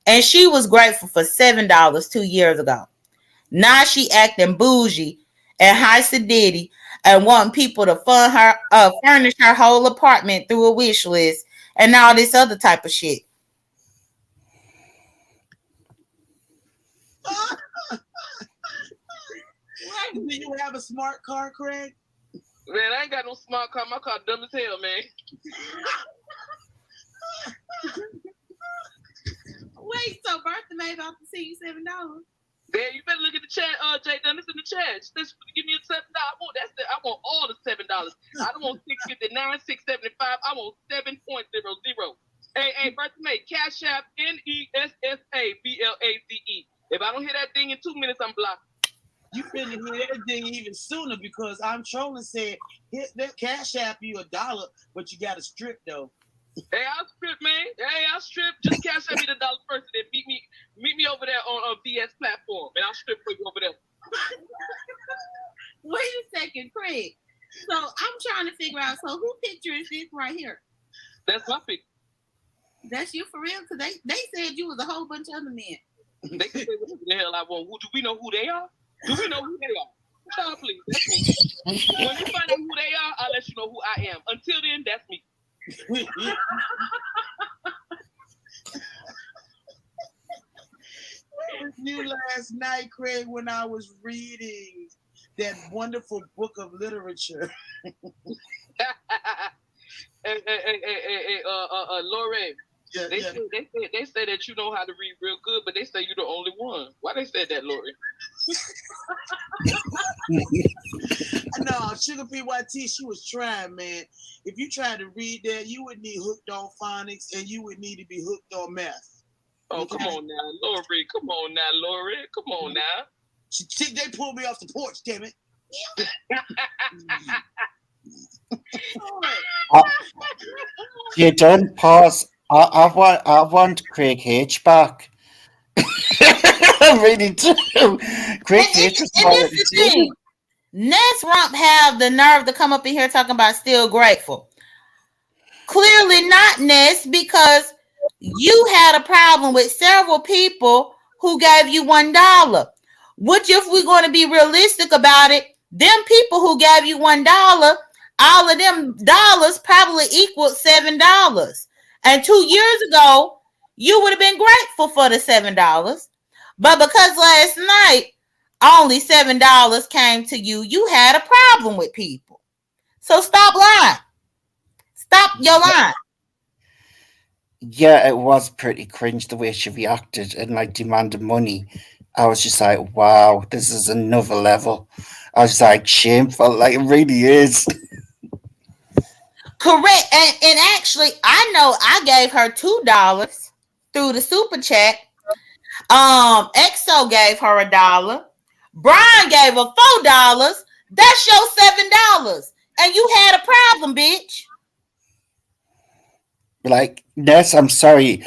And she was grateful for $7 2 years ago. Now she acting bougie and high sedity and wanting people to furnish her whole apartment through a wish list and all this other type of shit. Do you have a smart car, Craig? Man, I ain't got no smart car. My car dumb as hell, man. Wait, so Bertha made about to see you $7? There, you better look at the chat, J.Dunn. It's in the chat. This give me a $7. I want all the $7. I don't want 659, 675. I want 7.00. Hey, Bertha May, Cash App NESSABLAZE. If I don't hear that thing in 2 minutes, I'm blocked. You finna hear everything even sooner because I'm trolling said hit that cash app you $1, but you got to strip though. Hey, I'll strip, man. Hey, I'll strip. Just cash out me the $1 first, and then meet me over there on VS platform, and I'll strip for you over there. Wait a second, Craig. So I'm trying to figure out. So who picture is this right here? That's my pick. That's you for real? Because they said you was a whole bunch of other men. They can say whatever the hell I want. Do we know who they are? Do we know who they are? No, please. That's me. When you find out who they are, I'll let you know who I am. Until then, that's me. You last night, Craig, when I was reading that wonderful book of literature. Hey, Lori. Yeah, They say that you know how to read real good, but they say you're the only one. Why they said that, Lori? No, Sugar PYT, she was trying, man. If you tried to read that, you would need hooked on phonics and you would need to be hooked on meth. Oh, okay. Come on now, Lori. Come on now, Lori. Come on now. They pulled me off the porch, damn it. you done? Pause. I want Craig H back. I really do. Craig H was and this is the thing. Ness Rump have the nerve to come up in here talking about still grateful. Clearly not, Ness, because you had a problem with several people who gave you $1. Which, if we're going to be realistic about it, them people who gave you $1, all of them dollars probably equaled $7. And 2 years ago, you would have been grateful for the $7. But because last night only $7 came to you, you had a problem with people. So stop lying. Stop your lying. Yeah, it was pretty cringe the way she reacted and like demanded money. I was just like, wow, this is another level. I was like, shameful, like it really is. Correct. And actually, I know I gave her $2 through the super chat. EXO gave her $1. Brian gave her $4. That's your $7. And you had a problem, bitch. Like, Ness, I'm sorry.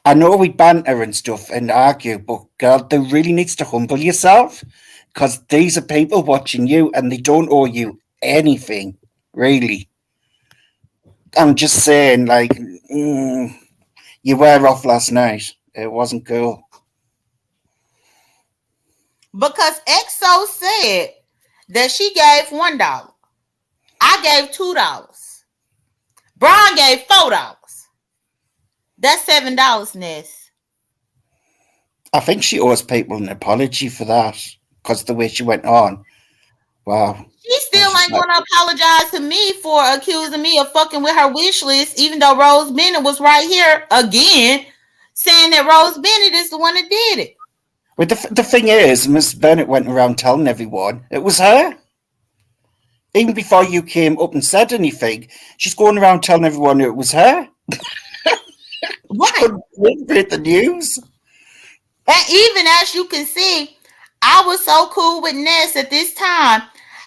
I know we banter and stuff and argue, but girl, there really needs to humble yourself because these are people watching you and they don't owe you anything, really. I'm just saying, like, you were off last night. It wasn't cool. Because EXO said that she gave $1. I gave $2. Brian gave $4. That's $7, Ness. I think she owes people an apology for that because the way she went on. Wow. She I was still just ain't like, gonna apologize to me for accusing me of fucking with her wish list, even though Rose Bennett was right here again saying that Rose Bennett is the one that did it. but the thing is, Miss Bennett went around telling everyone it was her. Even before you came up and said anything, she's going around telling everyone it was her. She Right. couldn't believe the news. And even as you can see, I was so cool with Ness at this time.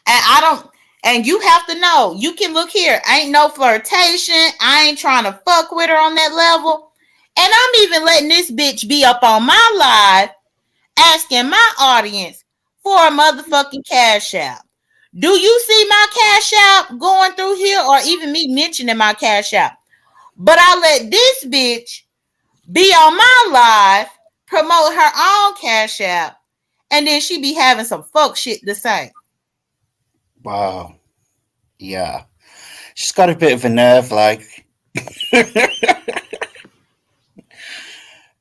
And I don't, and you have to know, you can look here. Ain't no flirtation. I ain't trying to fuck with her on that level. And I'm even letting this bitch be up on my live asking my audience for a motherfucking cash app. Do you see my cash app going through here or even me mentioning my cash app? But I let this bitch be on my live, promote her own cash app, and then she be having some fuck shit to say. Wow. Yeah. She's got a bit of a nerve, like.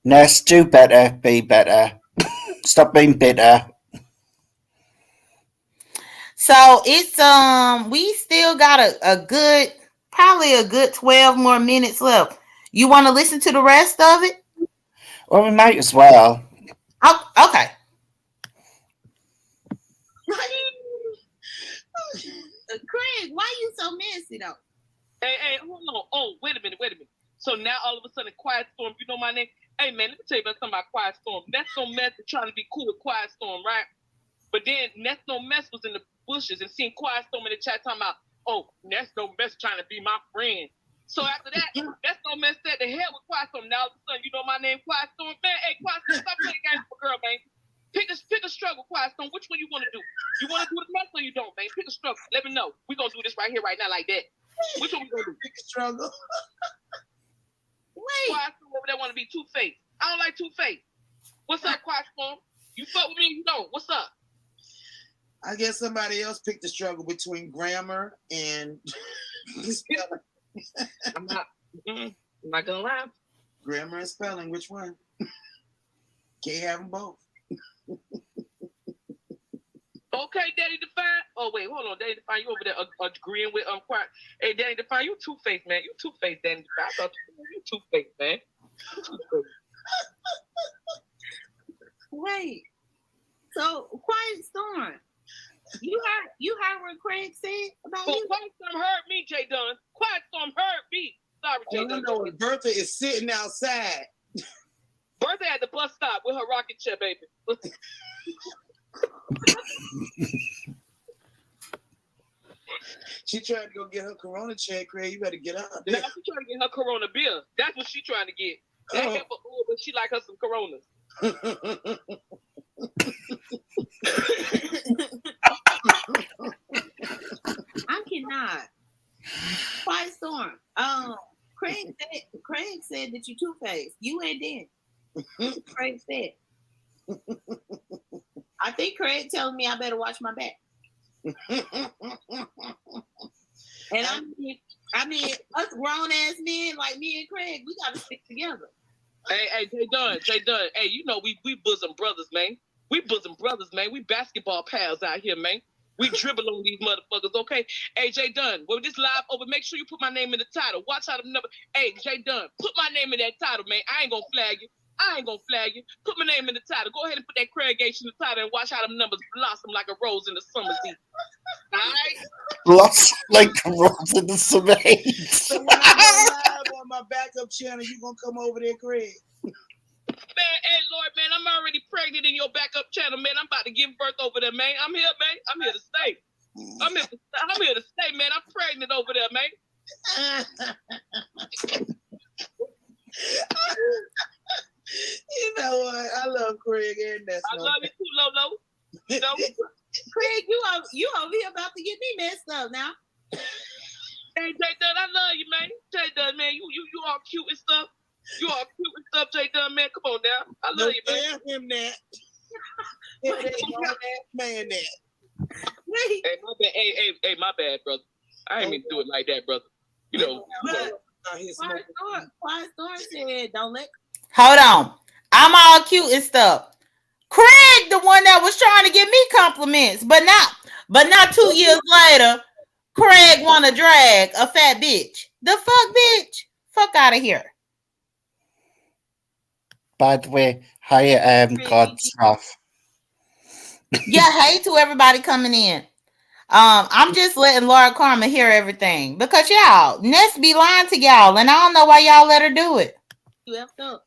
Ness, do better, be better. Stop being bitter. So it's we still got a good probably a good 12 more minutes left. You want to listen to the rest of it? Well, we might as well. Oh, okay. Craig, why you so messy though? Hey, hold on. Oh, wait a minute. So now all of a sudden, Quiet Storm, you know my name? Hey, man, let me tell you about something about Quiet Storm. Ness No Mess is trying to be cool with Quiet Storm, right? But then Ness No Mess was in the bushes and seeing Quiet Storm in the chat talking about, oh, Ness No Mess trying to be my friend. So after that, Ness No Mess said, the hell with Quiet Storm. Now all of a sudden, you know my name, Quiet Storm? Man, hey, Quiet Storm, stop playing games with a girl, man. Pick a struggle, Quiet Storm. Which one you want to do? You want to do the mess or you don't, man? Pick a struggle. Let me know. We're going to do this right here, right now, like that. Which one we going to do? Pick a struggle. Wait. Quiet Storm over there want to be Two-Faced. I don't like Two-Faced. What's up, Quiet Storm? You fuck with me, you don't. What's up? I guess somebody else picked the struggle between grammar and I'm not gonna lie. grammar and spelling. Which one? Can't have them both. Okay, Daddy Define. Oh wait, hold on, Daddy Define. You over there agreeing with Quiet? Hey, Daddy Define, you Two-Faced, man. You Two-Faced, Daddy Define. I thought you Two-Faced, man. Wait. So Quiet Storm. You heard what Craig said about Well, you? Quiet Storm heard me, J.Dunn. Quiet Storm heard me. Sorry, J.Dunn. I know Bertha is sitting outside. Bertha at the bus stop with her rocket chair, baby. She trying to go get her Corona check, Craig. You better get out Now there. she trying to get her Corona beer. That's what she trying to get. That help her, but she like her some Coronas. I cannot. Quiet Storm. Craig said that you Two-Faced. You ain't then. Craig said. I think Craig telling me I better watch my back. And I mean, us grown ass men like me and Craig, we gotta stick together. Hey, J.Dunn. Hey, you know we bosom brothers, man. We bosom brothers, man. We basketball pals out here, man. We dribble on these motherfuckers, okay? Hey, J.Dunn, when this live over, make sure you put my name in the title. Watch out the number. Hey, J.Dunn, put my name in that title, man. I ain't gonna flag you. Put my name in the title. Go ahead and put that Craig H in the title and watch how them numbers blossom like a rose in the summer heat. All right? Blossom like a rose in the summer heat. So when I go live on my backup channel, you gonna come over there, Craig? Man, hey, Lord, man, I'm already pregnant in your backup channel, man. I'm about to give birth over there, man. I'm here, man. I'm here to stay. I'm here to stay, man. I'm pregnant over there, man. You know what? I love Craig and Ness. I love you too, Lolo. You know? Craig, you over here about to get me messed up now. Hey, J.Dunn, I love you, man. J.Dunn, man, you all cute and stuff. You all cute and stuff, J.Dunn, man. Come on now. I love you, man. Tell him that. Tell that man that. Hey, my bad. Hey, my bad, brother. I ain't mean to do it like that, brother. You know. Quiet Storm said, don't let. Hold on. I'm all cute and stuff. Craig, the one that was trying to give me compliments, but not 2 years later, Craig want to drag a fat bitch. The fuck, bitch? Fuck out of here. By the way, hi, God stuff. Yeah, hey to everybody coming in. I'm just letting Laura Karma hear everything because y'all, Ness be lying to y'all, and I don't know why y'all let her do it. You effed up.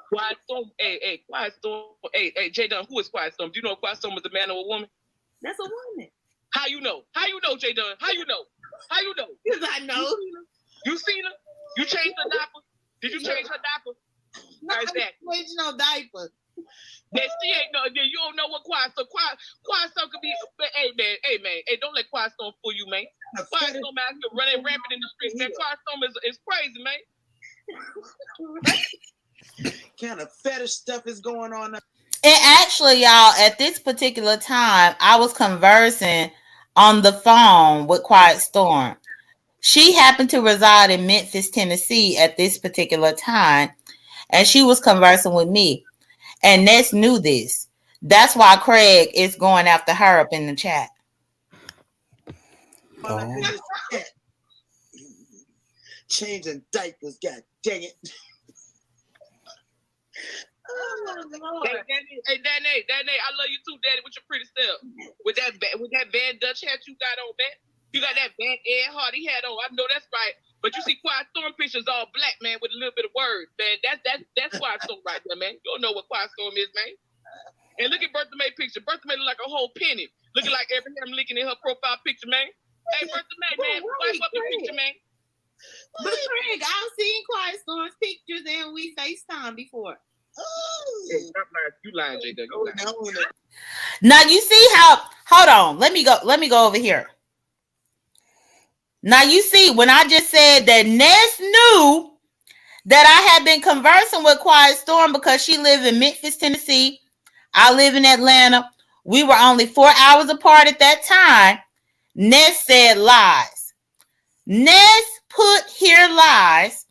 Quiet Storm. Hey, Quiet Storm. Hey, J.Dunn, who is Quiet Storm? Do you know if Quiet Storm is a man or a woman? That's a woman. How you know? J.Dunn? How you know? Because I know. You seen her? You changed her diaper? Did you change her diaper? No, I didn't change no diaper. That she ain't no. You don't know what Quiet Storm. Quiet Storm could be. Hey man. Hey, don't let Quiet Storm fool you, man. Quiet Storm out here running rampant in the streets, man. Quiet Storm is crazy, man. What kind of fetish stuff is going on? And actually, y'all, at this particular time, I was conversing on the phone with Quiet Storm. She happened to reside in Memphis, Tennessee at this particular time, and she was conversing with me. And Ness knew this. That's why Craig is going after her up in the chat. Oh. Changing diapers, god dang it. Hey, Danny, I love you too, Daddy, with your pretty self. With that Van Dutch hat you got on, man. You got that Van Ed Hardy hat on. I know that's right. But you see Quiet Storm pictures all black, man, with a little bit of words, man. That's Quiet Storm right there, man. You don't know what Quiet Storm is, man. And look at Bertha May picture. Bertha May look like a whole penny. Looking like Abraham Lincoln in her profile picture, man. Hey, Bertha May, man, wipe up the picture, man. But Craig, I've seen Quiet Storm's pictures and we FaceTime before. Hey, you lying, J.Dunn. Now you see how. Hold on. Let me go over here. Now you see when I just said that Ness knew that I had been conversing with Quiet Storm because she lived in Memphis, Tennessee. I live in Atlanta. We were only 4 hours apart at that time. Ness said lies. Ness put here lies,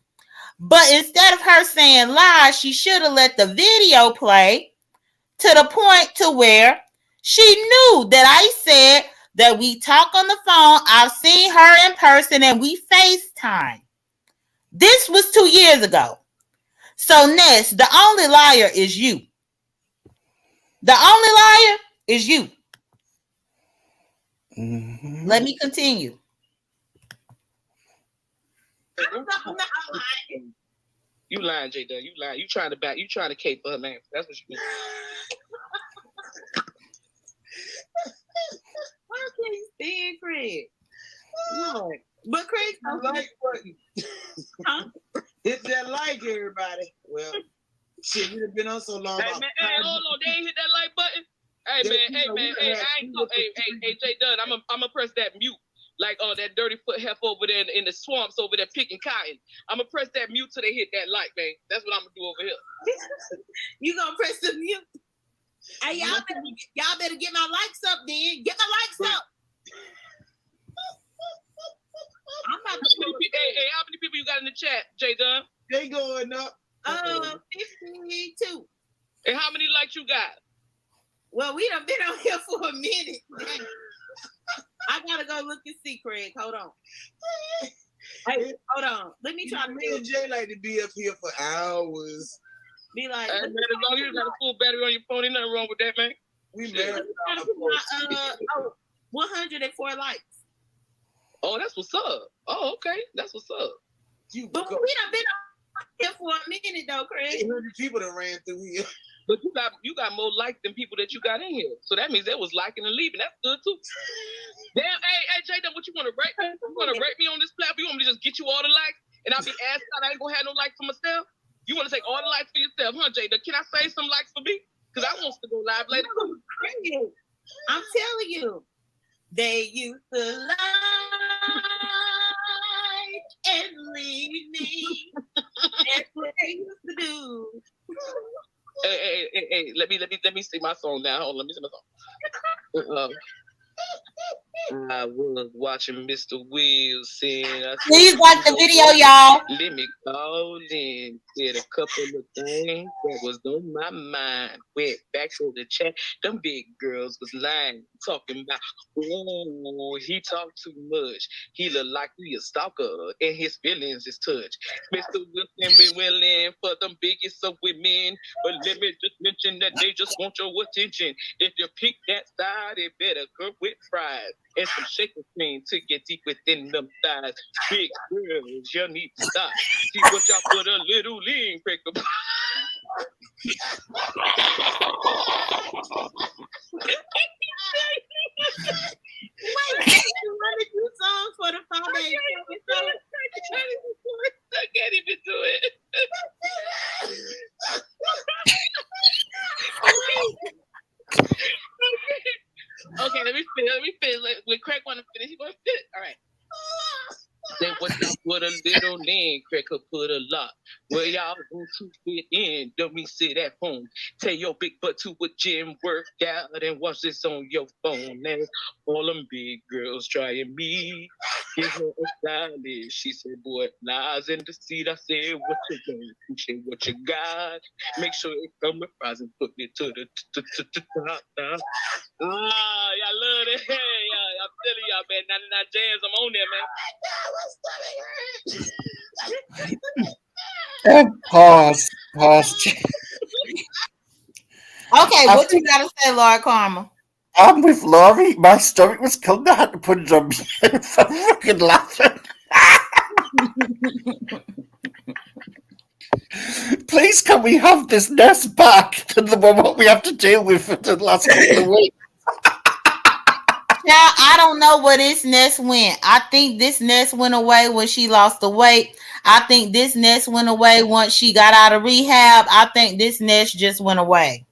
but instead of her saying lies, she should have let the video play to the point to where she knew that I said that we talk on the phone. I've seen her in person and we FaceTime. This was 2 years ago. So Ness, the only liar is you. The only liar is you. Mm-hmm. Let me continue. You lying, J.Dunn. You lying. You trying to cape for her, man. That's what you mean. Why can't you stand Craig? No. But Craig, like button. huh? Hit that like, everybody. Well, shit, we've been on so long. Hey, man, hold on. They ain't hit that like button. Hey, J.Dunn, I'm gonna press that mute. Like that dirty foot heifer over there in the swamps over there picking cotton. I'm gonna press that mute till they hit that like, man. That's what I'm gonna do over here. You gonna press the mute? Hey, y'all better get my likes up then. Get my likes up. I'm about to hey, how many people you got in the chat, J.Dunn? They going up. 52. And how many likes you got? Well, we done been on here for a minute. I gotta go look and see, Craig. Hold on. Hey, hold on. Let me try to Me and Jay like to be up here for hours. be like, Hey, man, as long as you got a full battery on your phone, ain't nothing wrong with that, man. We Shit. married. 104 likes. Oh, that's what's up. Oh, okay. That's what's up. But we done been on here for a minute though, Craig. 800 people that ran through here. But you got more likes than people that you got in here. So that means they was liking and leaving. That's good too. Damn, hey, J.Dunn, what you want to rate me? You want to rate me on this platform? You want me to just get you all the likes? and I'll be asking out, I ain't gonna have no likes for myself. You want to take all the likes for yourself, huh, J.Dunn? Can I save some likes for me? Because I want to go live later. I'm telling you, they used to lie and leave me. That's what they used to do. Hey, let me sing my song now. Hold on, let me sing my song. I was watching Mr. Wilson. Please watch the video, y'all. Let me call in. Did a couple of things that was on my mind. Went back to the chat. Them big girls was lying, talking about, oh, he talked too much. He look like he a stalker, and his feelings is touched. Mr. Wilson been willing for them biggest of women, but let me just mention that they just want your attention. If you pick that side, it better come with pride and some shaking cream to get deep within them thighs. Big girls, you need to stop. See what y'all put a little lean cracker. Wait, you want to do songs for the Friday? I can't even do it. Okay, let me finish. When Craig want to finish, he going to finish. All right. Then what y'all put a little in, Craig could put a lot. Well, y'all want to fit in, don't me sit at home. Tell your big butt to a gym, work out, and watch this on your phone. And all them big girls trying me. Give her a stylish. She said, boy, lies in the seat. I said, what you doing? Appreciate what you got. Make sure it come with fries and put it to the top. Y'all love it. Hey, I'm telling y'all, man. 99 jams, I'm on there, man. Pause. Okay, what you gotta say, Lord Karma? I'm with Laurie. My stomach was killing. I had to put it on mute. I'm fucking laughing. Please, can we have this Ness back to the what we have to deal with for the last couple of weeks? Now, I don't know where this Ness went. I think this Ness went away when she lost the weight. I think this Ness went away once she got out of rehab. I think this Ness just went away.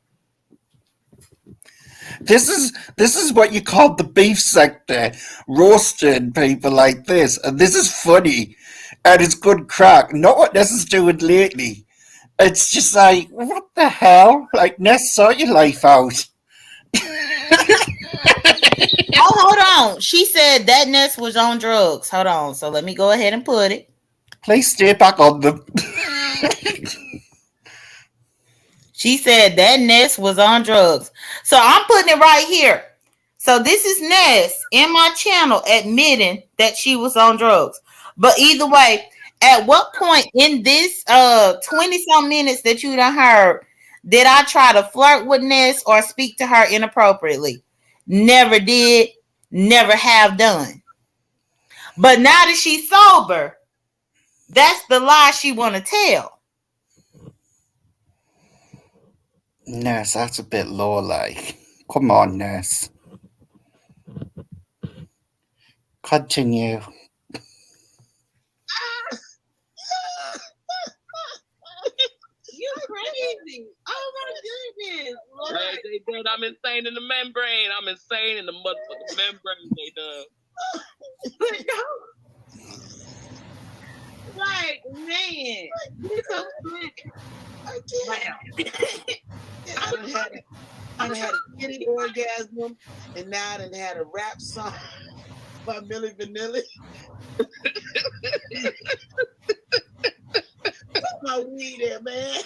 This is what you call the beef sector, roasting people like this, and this is funny, and it's good crack. Not what Ness is doing lately. It's just like, what the hell? Like, Ness, sort your life out. Oh, hold on. She said that Ness was on drugs. Hold on. So let me go ahead and put it. Please stay back on them. She said that Ness was on drugs. So I'm putting it right here. So this is Ness in my channel admitting that she was on drugs. But either way, at what point in this 20-some minutes that you done heard did I try to flirt with Ness or speak to her inappropriately? Never did, never have done. But now that she's sober, that's the lie she want to tell. Ness, that's a bit low, like. Come on, Ness. Continue. You crazy. Oh my goodness. Hey, J.Dunn, I'm insane in the membrane. I'm insane in the motherfucking membrane, J.Dunn. But no. Like, man. You're so sick. I done had a kitty orgasm, and now I done had a rap song by Milli Vanilli. Put my weed there, man.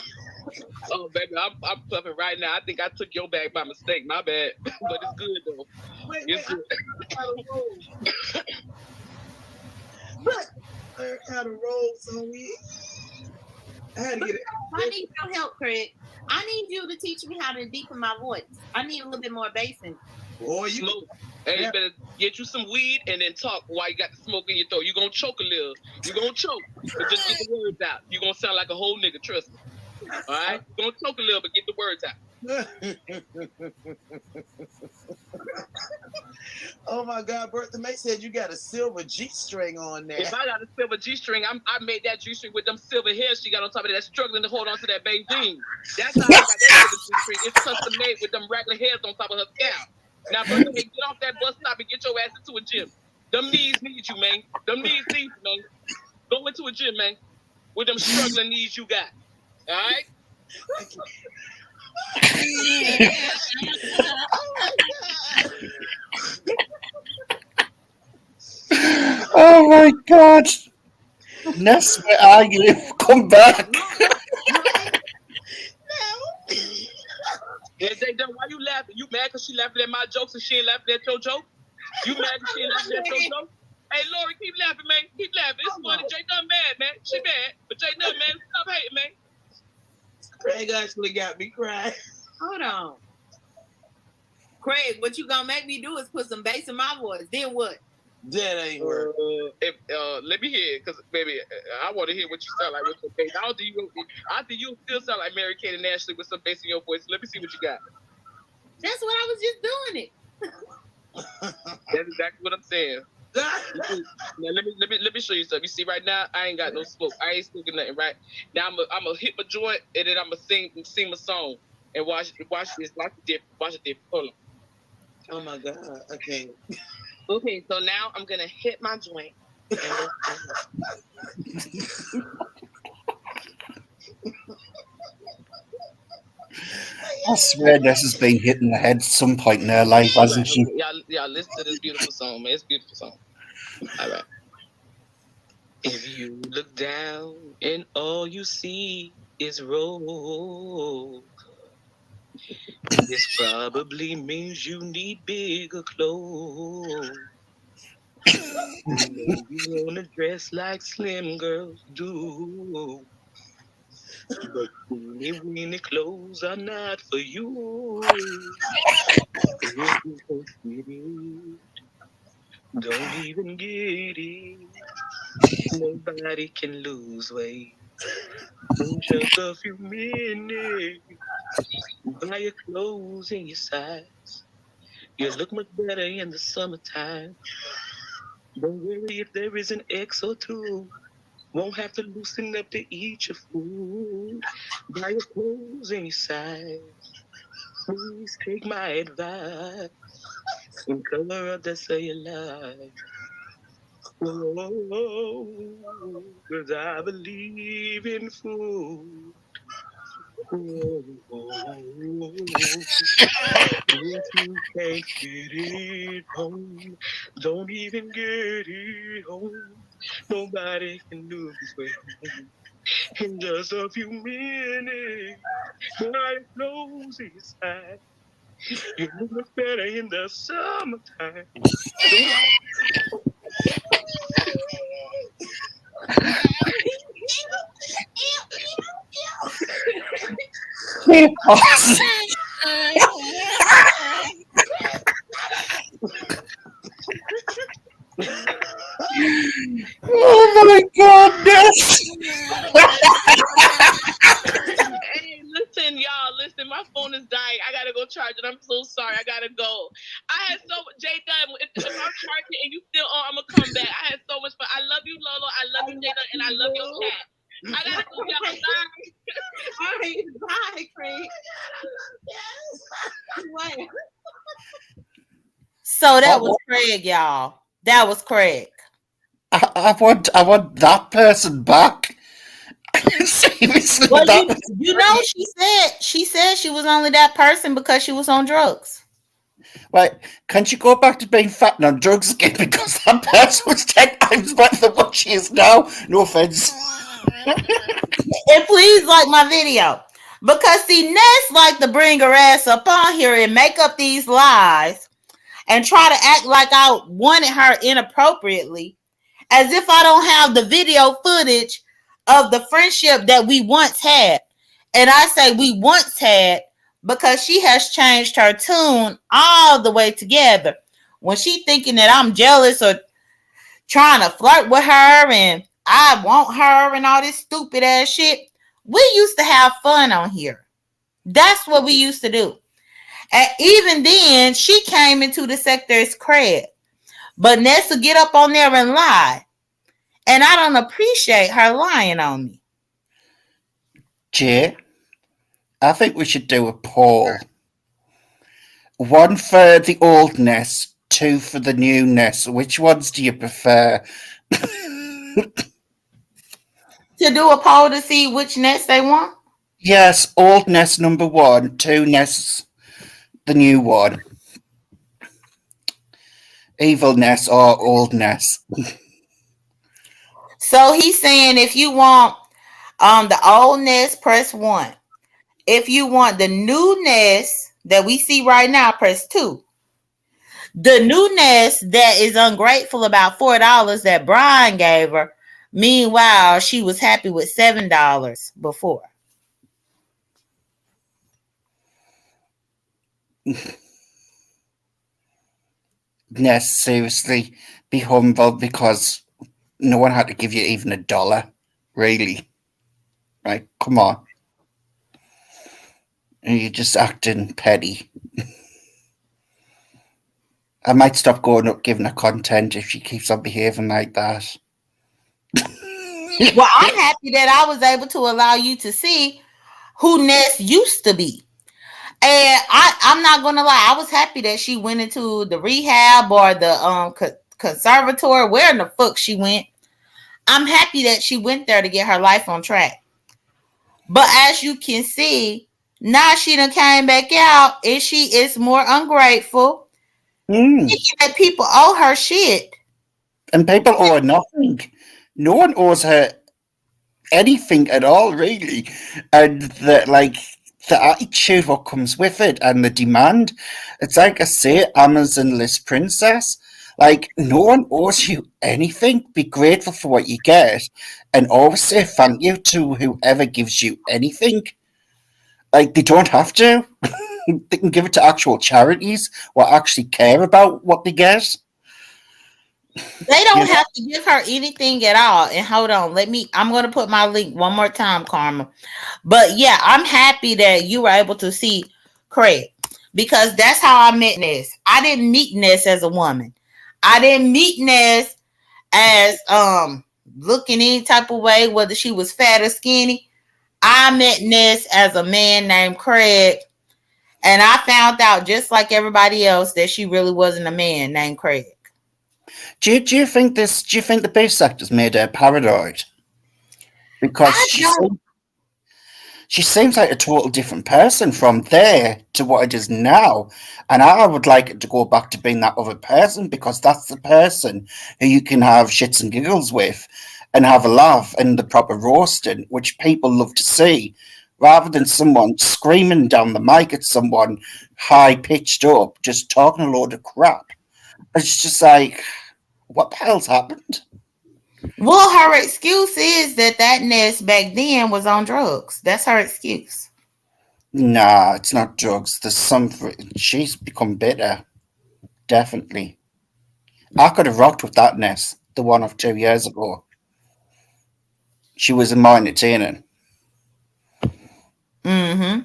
Oh, baby, I'm puffing right now. I think I took your bag by mistake. My bad. But it's good, though. Wait, It's good. I learned how to roll some weed. I had to get it. I need your help, Craig. I need you to teach me how to deepen my voice. I need a little bit more bass in. Boy, you Smoke. Hey, you better get you some weed and then talk while you got the smoke in your throat. You're going to choke a little. You're going to choke. But just get the words out. You're going to sound like a whole nigga, trust me. All right? You're going to choke a little, but get the words out. Oh my God, Bertha May said you got a silver G string on there. If I got a silver G string, I made that G string with them silver hairs she got on top of that, struggling to hold on to that Beijing. That's how I got that silver G string. It's custom made with them regular hairs on top of her scalp. Now, Bertha May, get off that bus stop and get your ass into a gym. Them knees need you, man. Them knees need you, man. Go into a gym, man, with them struggling knees you got. All right? Oh my God. Ness, where are you? Come back. Yeah, J.Dunn, why you laughing? You mad because she laughing at my jokes and she ain't laughing at your joke? You mad because she ain't laughing at your joke? Hey, Lori, keep laughing, man. Keep laughing. It's funny. J.Dunn mad, man. She mad. But J.Dunn, man, stop hating, man. Craig actually got me crying. Hold on. Craig, what you gonna make me do is put some bass in my voice. Then what? That ain't work. Let me hear it, because, baby, I want to hear what you sound like with your bass. I think you still sound like Mary Kate and Ashley with some bass in your voice. Let me see what you got. That's what I was just doing it. That's exactly what I'm saying. Now, let me show you something. You see, right now, I ain't got no smoke. I ain't smoking nothing, right? Now, I'm gonna hit my joint, and then I'm gonna sing my song. And watch this. Watch it different. Hold on. Oh, my God. Okay. Okay, so now I'm gonna hit my joint. I swear Ness has been hit in the head at some point in her life, hasn't she? Y'all listen to this beautiful song, man. It's a beautiful song. All right. If you look down and all you see is road, this probably means you need bigger clothes. You wanna dress like slim girls do, but weenie clothes are not for you. If you don't get it, don't even get it. Nobody can lose weight in just a few minutes. Buy your clothes in your size. You look much better in the summertime. Don't worry if there is an X or two. Won't have to loosen up to eat your food. Buy your clothes in your size. Please take my advice and color up that cellulite. Oh, 'cause I believe in food. Oh, if you can't get it home, don't even get it home. Nobody can lose weight in just a few minutes. My clothes inside. You look better in the summertime. Oh my God, Ness! Hey, listen, y'all. Listen, my phone is dying. I gotta go charge it. I'm so sorry. I gotta go. I had so much. J.Dunn, if I'm charging and you still on, I'm gonna come back. I had so much fun. I love you, Lolo. I love you, J.Dunn, and I love your cat. I gotta go, y'all. Bye. All right, bye, Craig. Yes. Wait. So that was Craig, y'all. That was Craig. I want that person back. Seriously, Well, that you know, she said she was only that person because she was on drugs. Right, can she go back to being fat and on drugs again because that person was 10 times better than what she is now? No offense. And please like my video. Because see, Ness like to bring her ass up on here and make up these lies and try to act like I wanted her inappropriately, as if I don't have the video footage of the friendship that we once had. And I say we once had because she has changed her tune all the way together. When she thinking that I'm jealous or trying to flirt with her and I want her and all this stupid ass shit, we used to have fun on here. That's what we used to do. And even then, she came into the sector as cred. But Ness will get up on there and lie. And I don't appreciate her lying on me. Jay, I think we should do a poll. One for the old Ness, two for the new Ness. Which ones do you prefer? To do a poll to see which Ness they want? Yes, old Ness number one, two Ness, the new one. Evil Ness or old Ness. So he's saying if you want the old Ness, press 1. If you want the new Ness that we see right now, press 2. The new Ness that is ungrateful about $4 that Brian gave her. Meanwhile, she was happy with $7 before. Ness, seriously, be humble because no one had to give you even $1. Really. Right, come on. And you're just acting petty. I might stop going up giving her content if she keeps on behaving like that. Well, I'm happy that I was able to allow you to see who Ness used to be. And I'm not gonna lie, I was happy that she went into the rehab or the conservatory, where in the fuck she went. I'm happy that she went there to get her life on track. But as you can see, now she done came back out and she is more ungrateful. Thinking that people owe her shit. And people owe her nothing. No one owes her anything at all, really. And the attitude what comes with it and the demand. It's like I say, Amazon list princess. Like, no one owes you anything. Be grateful for what you get and always say thank you to whoever gives you anything. Like, they don't have to. They can give it to actual charities what actually care about what they get. They don't have to give her anything at all. And hold on, I'm going to put my link one more time, Karma. But yeah, I'm happy that you were able to see Craig because that's how I met Ness. I didn't meet Ness as a woman. I didn't meet Ness as looking any type of way, whether she was fat or skinny. I met Ness as a man named Craig, and I found out just like everybody else that she really wasn't a man named Craig. Do you think this? Do you think the base actor's made her paranoid? Because she seems like a total different person from there to what it is now, and I would like it to go back to being that other person because that's the person who you can have shits and giggles with, and have a laugh and the proper roasting, which people love to see, rather than someone screaming down the mic at someone high pitched up, just talking a load of crap. It's just like, what the hell's happened? Well, her excuse is that Ness back then was on drugs. That's her excuse. Nah, it's not drugs. There's something. She's become bitter. Definitely. I could have rocked with that Ness, the one of 2 years ago. She was a more entertaining. Mm-hmm.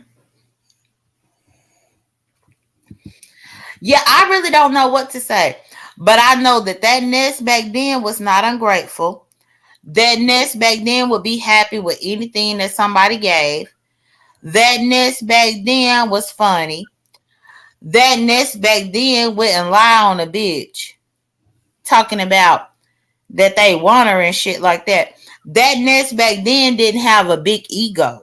Yeah, I really don't know what to say. But I know that Ness back then was not ungrateful. That Ness back then would be happy with anything that somebody gave. That Ness back then was funny. That Ness back then wouldn't lie on a bitch. Talking about that they want her and shit like that. That Ness back then didn't have a big ego.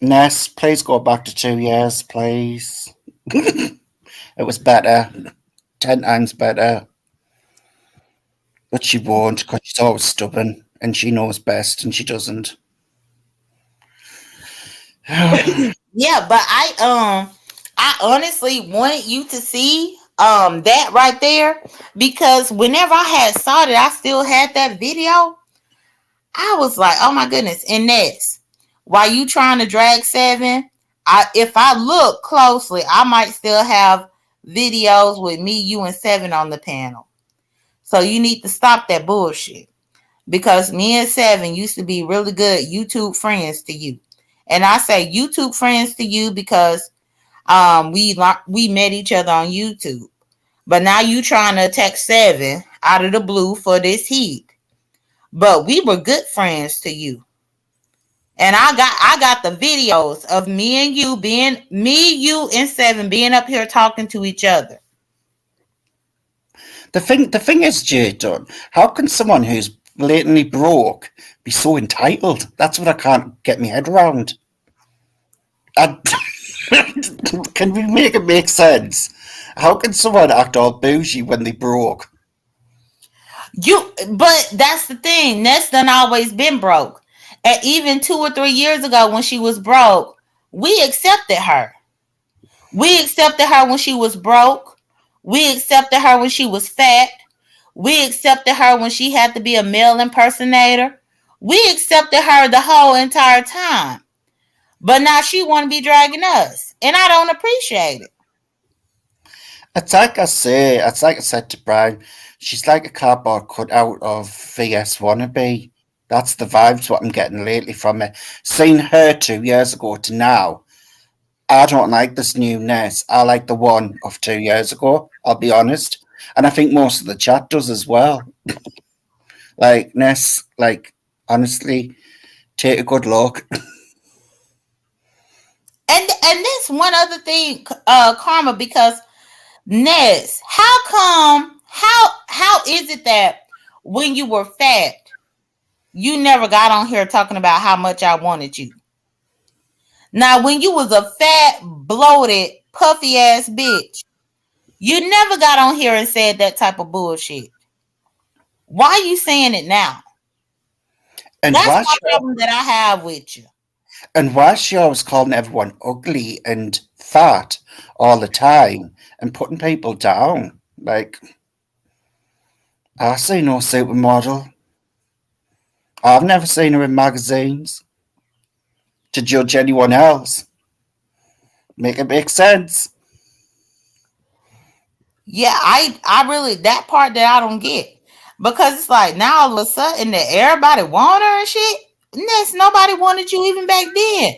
Ness, please go back to 2 years, please. It was better. 10 times better. But she won't because she's always stubborn and she knows best and she doesn't. Yeah, but I honestly wanted you to see that right there because whenever I had saw it, I still had that video. I was like, oh my goodness. And Ness, while you trying to drag 7, if I look closely, I might still have videos with me, you, and 7 on the panel. So you need to stop that bullshit. because me and Seven used to be really good YouTube friends to you. And I say YouTube friends to you because we met each other on YouTube. But now you trying to attack Seven out of the blue for this heat. But we were good friends to you. And I got the videos of you and Seven being up here talking to each other. The thing is, J.Dunn, how can someone who's blatantly broke be so entitled? That's what I can't get my head around. I, can we make it make sense? How can someone act all bougie when they broke? But that's the thing. Ness done always been broke. And even 2 or 3 years ago when she was broke, we accepted her. We accepted her when she was broke. We accepted her when she was fat. We accepted her when she had to be a male impersonator. We accepted her the whole entire time. But now she want to be dragging us. And I don't appreciate it. It's like I said to Brian, she's like a cardboard cut out of VS Wannabe. That's the vibes what I'm getting lately from her. Seeing her 2 years ago to now, I don't like this new Ness. I like the one of 2 years ago, I'll be honest. And I think most of the chat does as well. Like, Ness, like, honestly, take a good look. And this one other thing, Karma, because Ness, how is it that when you were fat, you never got on here talking about how much I wanted you? Now, when you was a fat, bloated, puffy ass bitch, you never got on here and said that type of bullshit. Why are you saying it now? And That's why my she, problem that I have with you. and why she always calling everyone ugly and fat all the time and putting people down. Like, I see no supermodel. I've never seen her in magazines to judge anyone else. Make it make sense. Yeah, I really that part that I don't get. Because it's like now all of a sudden that everybody want her and shit. Ness, nobody wanted you even back then.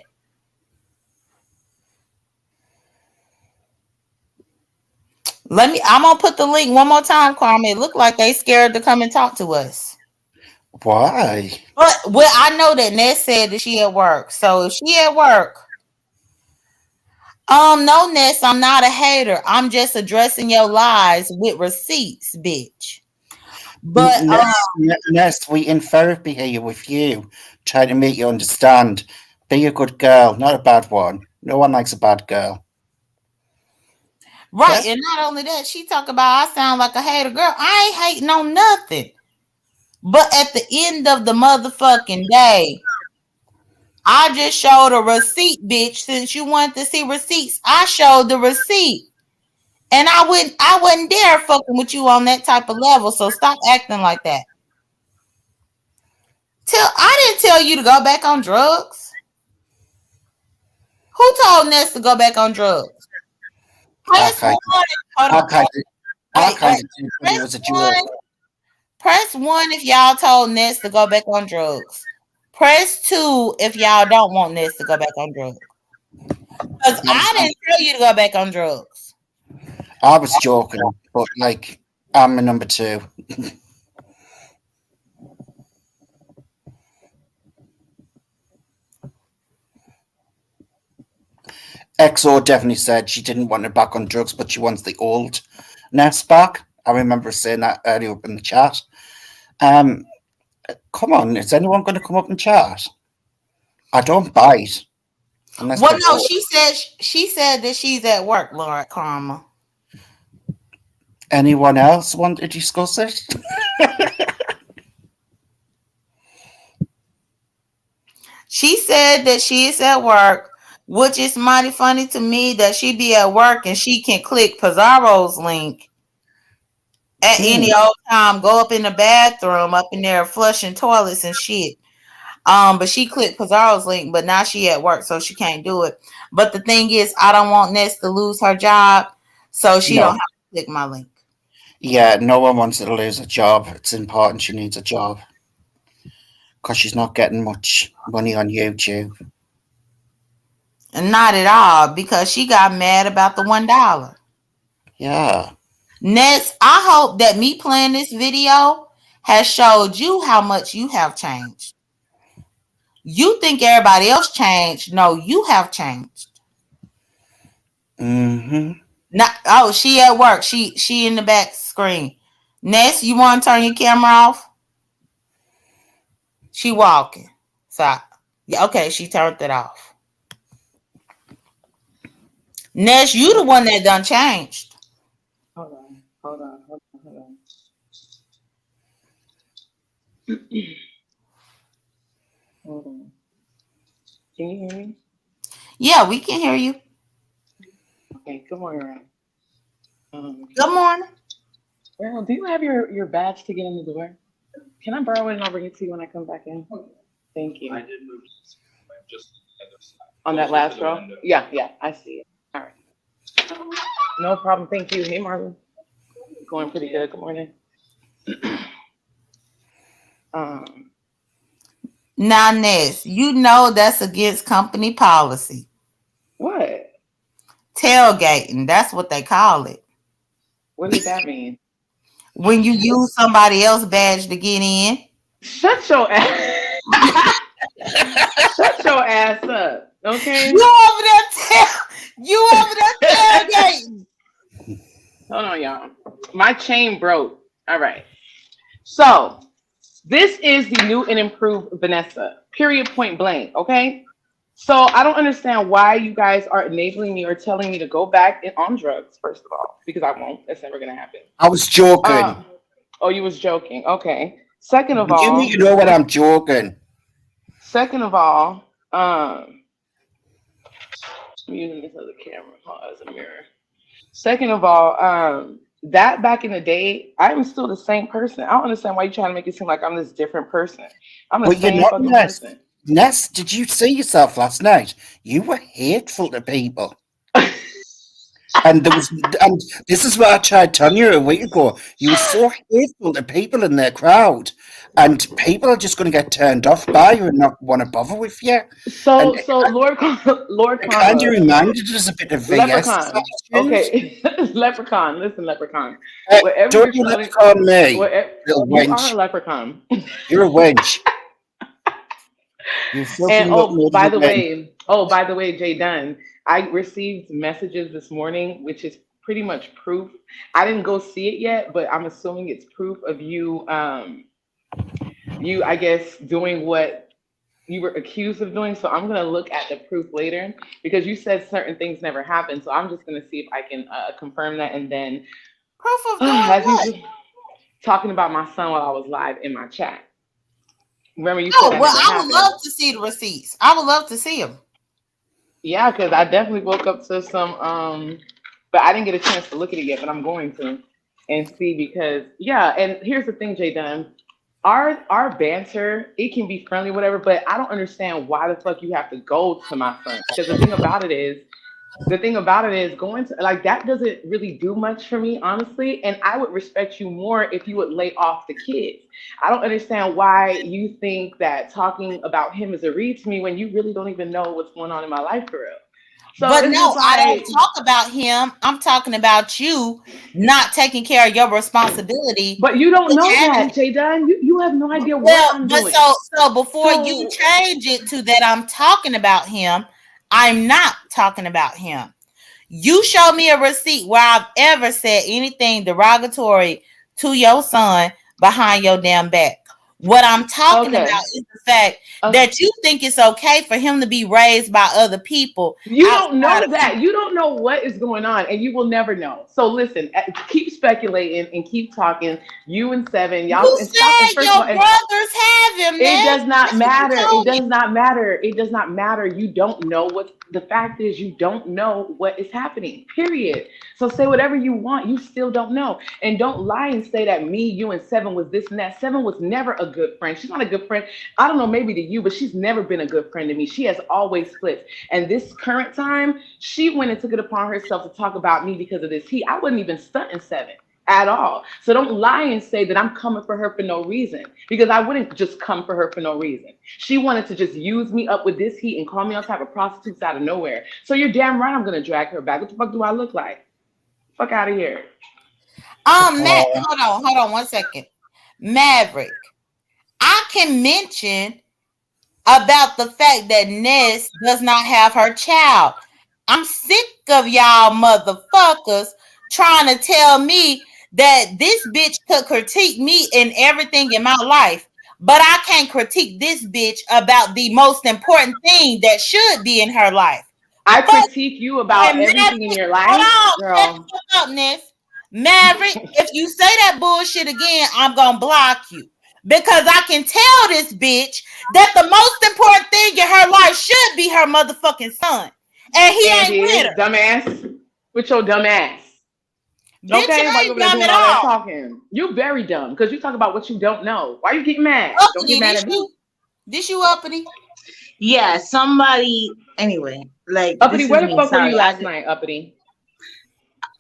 I'm gonna put the link one more time, Carmen. It looked like they scared to come and talk to us. Why? But well, I know that Ness said that she at work. So if she at work, no, Ness, I'm not a hater. I'm just addressing your lies with receipts, bitch. But Ness, we in therapy here with you, trying to make you understand. Be a good girl, not a bad one. No one likes a bad girl. right, Yes? and not only that, she talk about I sound like a hater girl. I ain't hating on nothing. But at the end of the motherfucking day, I just showed a receipt, bitch. Since you wanted to see receipts, I showed the receipt. And I wouldn't dare fucking with you on that type of level. So stop acting like that. I didn't tell you to go back on drugs. Who told Ness to go back on drugs? I Press kind one. Hold I on. kind of, I Wait, kind wait. of do think it Press was a joke. one. Press one if y'all told Ness to go back on drugs. Press two if y'all don't want Ness to go back on drugs. Because I didn't tell you to go back on drugs. I was joking, but like, I'm a number two. XO definitely said she didn't want her back on drugs, but she wants the old Ness back. I remember saying that earlier up in the chat. Um, Come on, is anyone going to come up and chat? I don't bite unless Well, they're no, bored. she said that she's at work, Lord Karma. Anyone else want to discuss it? She said that she is at work, which is mighty funny to me that she be at work and she can click Pizarro's link at Hmm. any old time, go up in the bathroom, up in there flushing toilets and shit. But she clicked Pizarro's link, but now she at work, so she can't do it. But the thing is, I don't want Ness to lose her job, so she don't No. have to click my link. Yeah, no one wants to lose a job. It's important she needs a job. because she's not getting much money on YouTube. Not at all, because she got mad about the $1. Yeah. Ness, I hope that me playing this video has showed you how much you have changed. You think everybody else changed. No, you have changed. Mm-hmm. Not, oh, she at work. She in the back screen. Ness, you want to turn your camera off? She walking. So, yeah, okay, she turned it off. Ness, you the one that done changed. Hold on, hold on, hold on, hold on. Hold on. Can you hear me? Yeah, we can hear you. Okay, good morning, Ryan. Good morning. Earl, do you have your badge to get in the door? Can I borrow it and I'll bring it to you when I come back in? Thank you. I did move just on that last row? Yeah, yeah, I see it. All right. No problem. Thank you. Hey, Marlon. Going pretty good. Good morning. Now, Ness, you know that's against company policy. What? Tailgating. That's what they call it. What does that mean? When you use somebody else's badge to get in. Shut your ass. Shut your ass up. Okay? You over there tailgating. Hold on, y'all. My chain broke. All right. So, this is the new and improved Vanessa. Period, point blank. Okay? So, I don't understand why you guys are enabling me or telling me to go back on drugs, first of all, because I won't. That's never going to happen. I was joking. Oh, you was joking. Okay. Second of You all, need to know what I'm joking. Second of all, I'm using this other camera as a mirror. Second of all, that back in the day, I'm still the same person. I don't understand why you're trying to make it seem like I'm this different person. I'm the But you're same not, fucking Ness. person. Ness, did you see yourself last night? You were hateful to people. And this is what I tried telling you a week ago. You were so hateful to people in their crowd, and people are just going to get turned off by you and not want to bother with you. So, And Lord it kind of Karma, reminded us a bit of VS. Leprechaun. Okay, Leprechaun. Listen, Leprechaun. Hey, Whatever don't you're you telling, leprechaun me, whatever, little you are a wench. leprechaun. You're a wench. You filthy And little wench. by the way, J.Dunn, I received messages this morning, which is pretty much proof. I didn't go see it yet, but I'm assuming it's proof of you, I guess, doing what you were accused of doing. So I'm gonna look at the proof later because you said certain things never happened. So I'm just gonna see if I can confirm that, and then Proof of doing as what? usual, talking about my son while I was live in my chat. Remember, you said Oh, that well, never I would happened. love to see the receipts. I would love to see them. Yeah, because I definitely woke up to some, but I didn't get a chance to look at it yet, but I'm going to and see because yeah. And here's the thing, Jay Dunn, our banter, it can be friendly, whatever, but I don't understand why the fuck you have to go to my son. Because the thing about it is going to like that doesn't really do much for me, honestly. And I would respect you more if you would lay off the kids. I don't understand why you think that talking about him is a read to me when you really don't even know what's going on in my life for real. So But it's no, just I don't like, talk about him. I'm talking about you not taking care of your responsibility but you don't and know having. that, Jay Dunn. You have no idea what Well, I'm but doing. so before you So change it to that I'm talking about him, I'm not talking about him. You show me a receipt where I've ever said anything derogatory to your son behind your damn back. What I'm talking about okay. is the fact Okay. that you think it's okay for him to be raised by other people You don't outside know of you. that. You don't know what is going on, and you will never know. So listen, keep speculating and keep talking. You and Seven, y'all, You and stop. And said first of your all, and brothers have him, it Ness. does not That's what you matter. It told me. does not matter. It does not matter. You don't know what the fact is. You don't know what is happening. Period. So say whatever you want. You still don't know. And don't lie and say that me, you, and Seven was this and that. Seven was never a good friend. She's not a good friend. I don't know, maybe to you, but she's never been a good friend to me. She has always split. And this current time, she went and took it upon herself to talk about me because of this heat. I wasn't even stunting Seven at all. So don't lie and say that I'm coming for her for no reason, because I wouldn't just come for her for no reason. She wanted to just use me up with this heat and call me all type of prostitutes out of nowhere. So you're damn right I'm gonna drag her back. What the fuck do I look like? Fuck out of here. Matt, hold on 1 second. Maverick, I can mention about the fact that Ness does not have her child. I'm sick of y'all motherfuckers trying to tell me that this bitch could critique me in everything in my life, but I can't critique this bitch about the most important thing that should be in her life. I Fuck. critique you And about everything in Maverick, your hold life, on, shut girl. the fuck up, Ness. Maverick, if you say that bullshit again, I'm gonna block you. Because I can tell this bitch that the most important thing in her life should be her motherfucking son. And he And ain't with is her. dumbass with your dumb ass. Bitch, Okay, why I you ain't over there dumb doing at all that all. talking? You very dumb because you talk about what you don't know. Why you getting mad? Don't get Uppity, mad this at me. you? This you, Uppity? Yeah, somebody. Anyway, like Uppity, this where is the me. fuck were you Sorry, last night, Uppity?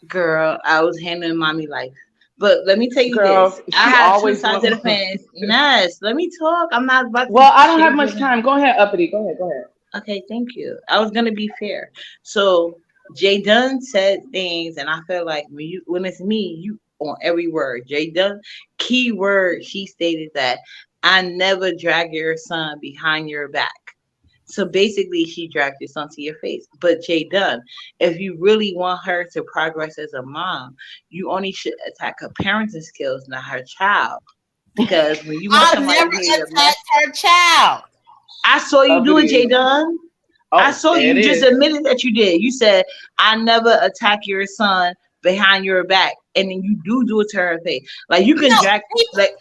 girl, I was handling mommy life. But let me tell you this: Girl, I she have two always sides of the doing. fence. Ness, let me talk. I'm not about to Well, I don't have shade you. much time. Go ahead, Uppity. Go ahead. Go ahead. Okay, thank you. I was gonna be fair. So J.Dunn said things, and I feel like when it's me, you on every word. J.Dunn, key word. She stated that I never drag your son behind your back. So basically, she dragged your son to your face. But J.Dunn, if you really want her to progress as a mom, you only should attack her parenting skills, not her child. Because when you want I've somebody never to hear your mess, attacked her child. I saw you do it, Uppity. J.Dunn. I Oh, saw there it you just is. admitted that you did. You said, I never attack your son behind your back. And then you do it to her face. Like you can No, drag people, like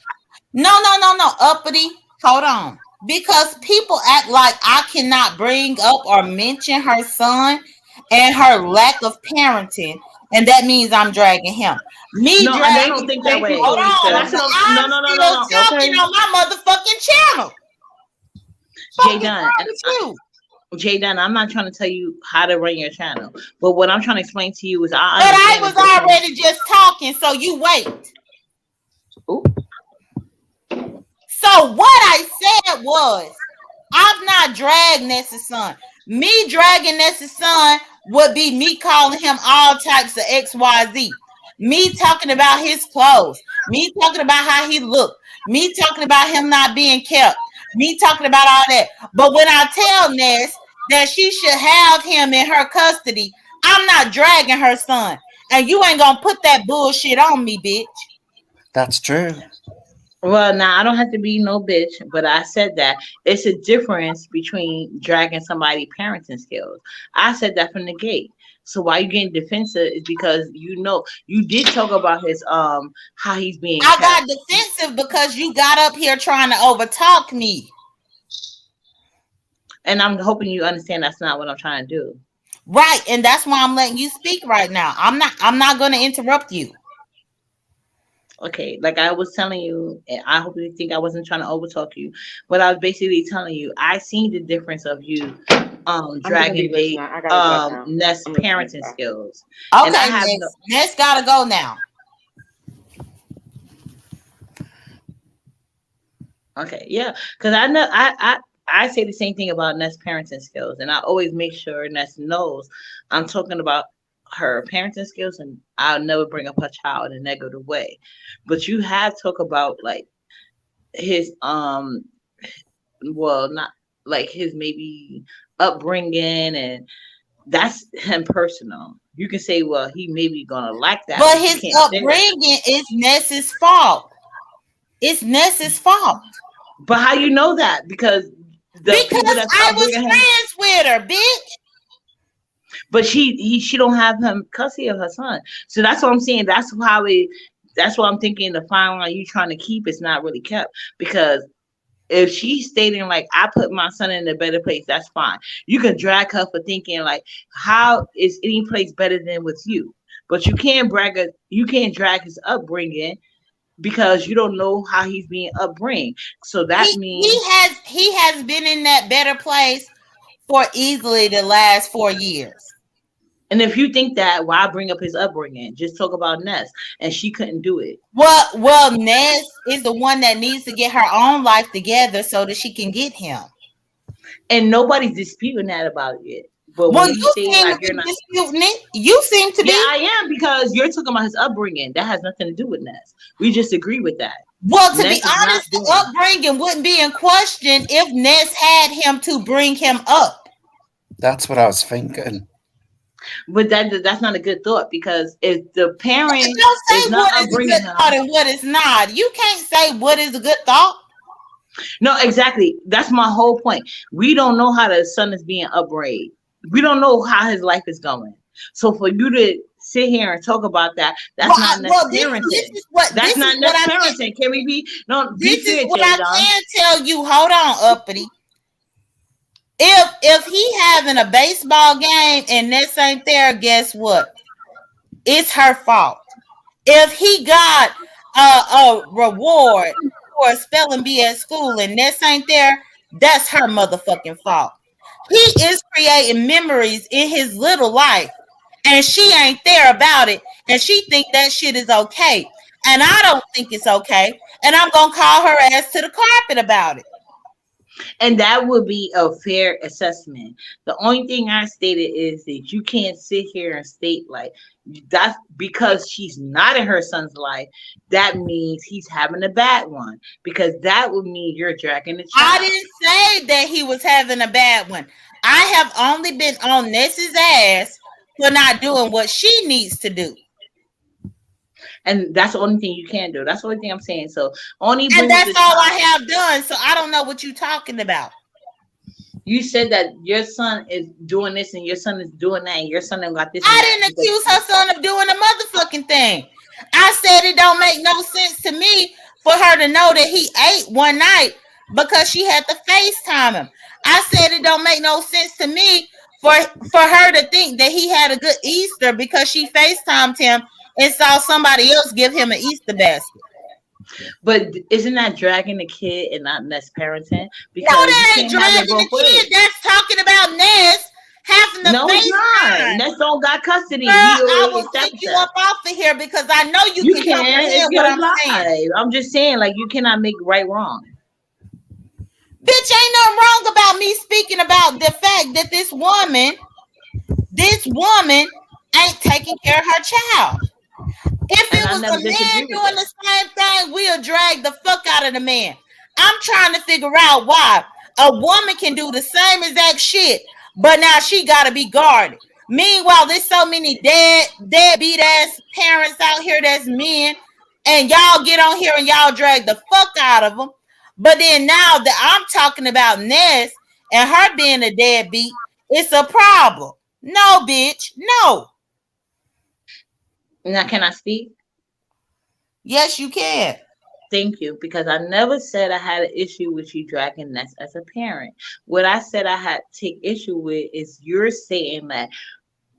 no, Uppity. Hold on. Because people act like I cannot bring up or mention her son and her lack of parenting, and that means I'm dragging him. Me no, and they Thank don't you. think that Thank you, way. Hold Felicia. on, That's what I'm still no. talking Okay. on my motherfucking channel. Jay Fuck is Dunn. wrong And with you? Jay Dunn, I'm not trying to tell you how to run your channel. But what I'm trying to explain to you is I But I understand the was difference. already just talking, so you wait. Ooh. So what I said was, I've not dragged Ness's son. Me dragging Ness's son would be me calling him all types of XYZ. Me talking about his clothes. Me talking about how he looked. Me talking about him not being kept. Me talking about all that. But when I tell Ness that she should have him in her custody, I'm not dragging her son. And you ain't gonna put that bullshit on me, bitch. That's true. Well, now I don't have to be no bitch, but I said that it's a difference between dragging somebody parenting skills. I said that from the gate. So why you getting defensive is because you know you did talk about his how he's being I kept. got defensive because you got up here trying to overtalk me. And I'm hoping you understand that's not what I'm trying to do. Right, and that's why I'm letting you speak right now. I'm not going to interrupt you. Okay, like I was telling you, and I hope you think I wasn't trying to overtalk you, but I was basically telling you I seen the difference of you I'm gonna be dragging listening. date I gotta duck now. Nest I'm listening. parenting Bye. skills. And I Okay, have no Ness got to go now. okay, yeah. Cause I know I say the same thing about Nest parenting skills and I always make sure Nest knows I'm talking about her parenting skills and I'll never bring up her child in a negative way. But you have talk about like his well not like his maybe upbringing and that's him personal. You can say, well, he may be gonna like that, But but you his can't say that. upbringing is Ness's fault. It's Ness's fault. But how you know that? Because the people Because that's I was upbringing him, friends with her, bitch. but she don't have him custody of her son. So that's what I'm saying. That's what I'm thinking the fine line you trying to keep is not really kept because if she's stating like I put my son in a better place, that's fine. You can drag her for thinking like how is any place better than with you? But you can't drag his upbringing because you don't know how he's being upbringing. So that He means he has he has been in that better place for easily the last 4 years. And if you think that, why bring up his upbringing? Just talk about Ness, and she couldn't do it. Well, Ness is the one that needs to get her own life together so that she can get him. And nobody's disputing that about it. But Well, when you you say seem to like you're be not, disputing it. You seem to yeah, be. I am because you're talking about his upbringing. That has nothing to do with Ness. We just agree with that. Well, to be Ness is not honest, the doing. upbringing wouldn't be in question if Ness had him to bring him up. That's what I was thinking. But that's not a good thought because if the parent Don't is say not what is a upbringing good thought him, and what is not. You can't say what is a good thought. no, exactly. That's my whole point. We don't know how the son is being upbringed. We don't know how his life is going. So for you to sit here and talk about that, Well, that's not well, Ness this parenting. is what That's this is not what Ness I can. parenting. Can we be no be This is fair, what J. I Don? can tell you. Hold on, uppity. If he having a baseball game and Ness ain't there, guess what? It's her fault. If he got a reward for a spelling bee at school and Ness ain't there, that's her motherfucking fault. He is creating memories in his little life, and she ain't there about it, and she think that shit is okay, and I don't think it's okay, and I'm gonna call her ass to the carpet about it. And that would be a fair assessment. The only thing I stated is that you can't sit here and state like that's because she's not in her son's life. That means he's having a bad one because that would mean you're dragging the I child. didn't say that he was having a bad one. I have only been on Ness's ass for not doing what she needs to do. And that's the only thing you can do. That's the only thing I'm saying. So only And bring up that's the all I child. have done. So I don't know what you're talking about. You said that your son is doing this and your son is doing that and your son ain't got this and I that didn't because accuse her son of doing a motherfucking thing. I said it don't make no sense to me for her to know that he ate one night because she had to FaceTime him. I said it don't make no sense to me for her to think that he had a good Easter because she FaceTimed him and saw somebody else give him an Easter basket. but isn't that dragging the kid and not Ness parenting? No, Because you that ain't can't have it dragging the both ways. kid. That's talking about Ness having the No, it's not. FaceTime. Ness don't got custody. Girl, He I already will kick established you that. up off of here because I know you You can can. It's comprehend what your I'm saying. life. I'm just saying, like, you cannot make right wrong. Bitch, ain't nothing wrong about me speaking about the fact that this woman ain't taking care of her child. If And it I was never a man disagree with doing that. the same thing, we'll drag the fuck out of the man. I'm trying to figure out why a woman can do the same exact shit, but now she gotta be guarded. Meanwhile, there's so many deadbeat ass parents out here that's men, and y'all get on here and y'all drag the fuck out of them. But then now that I'm talking about Ness and her being a deadbeat, it's a problem. No, bitch, no. Now, can I speak? Yes, you can. Thank you, because I never said I had an issue with you dragging Ness as a parent. What I said I had to take issue with is you're saying that,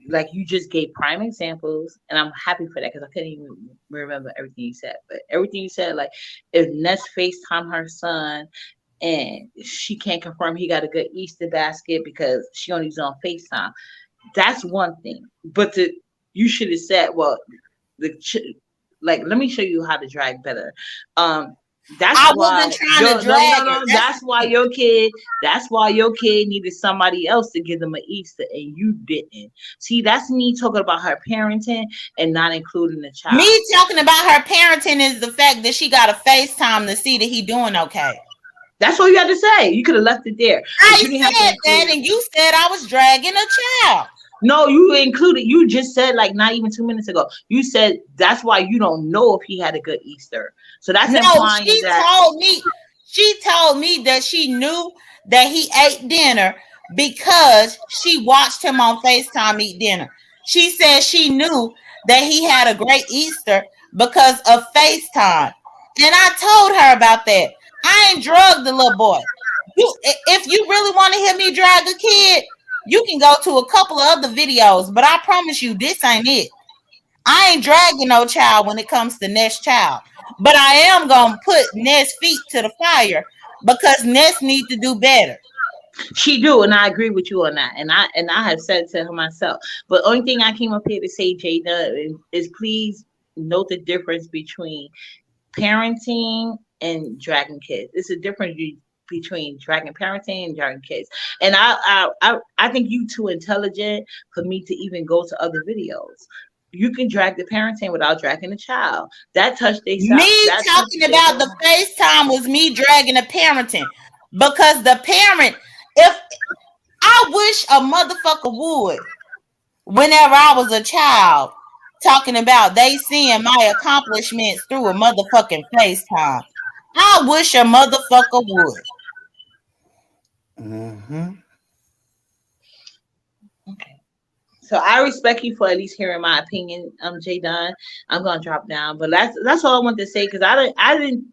like you just gave prime examples, and I'm happy for that because I couldn't even remember everything you said. But everything you said, like if Ness FaceTime her son and she can't confirm he got a good Easter basket because she only was on FaceTime, that's one thing. But you should have said, well, like let me show you how to drag better. That's I why wasn't trying to no drag her. no that's why your kid needed somebody else to give them an Easter and you didn't. See, that's me talking about her parenting and not including the child. Me talking about her parenting is the fact that she got a FaceTime to see that he doing okay. That's all you had to say. You could have left it there. I But you didn't have to said that, include. and you said I was dragging a child. No, you included. You just said like not even 2 minutes ago. You said that's why you don't know if he had a good Easter. So that's No, implying that. she told me that she knew that he ate dinner because she watched him on FaceTime eat dinner. She said she knew that he had a great Easter because of FaceTime. And I told her about that. I ain't drugged the little boy. If you really want to hear me drag a kid, you can go to a couple of other videos, but I promise you this ain't it. I ain't dragging no child when it comes to Ness child. But I am gonna put Ness feet to the fire because Ness need to do better. She do, and I agree with you on that. And I have said to her myself. But only thing I came up here to say, Jada, is please note the difference between parenting and dragging kids. It's a difference between dragging parenting and dragging kids. And I think you too intelligent for me to even go to other videos. You can drag the parenting without dragging the child. That touched they Me that talking touches their about the whole. FaceTime was me dragging the parenting because the parent, if I wish a motherfucker would, whenever I was a child, talking about they seeing my accomplishments through a motherfucking FaceTime. I wish a motherfucker would. Mm-hmm. Okay. So I respect you for at least hearing my opinion, J.Dunn. I'm gonna drop down, but that's all I want to say because I didn't.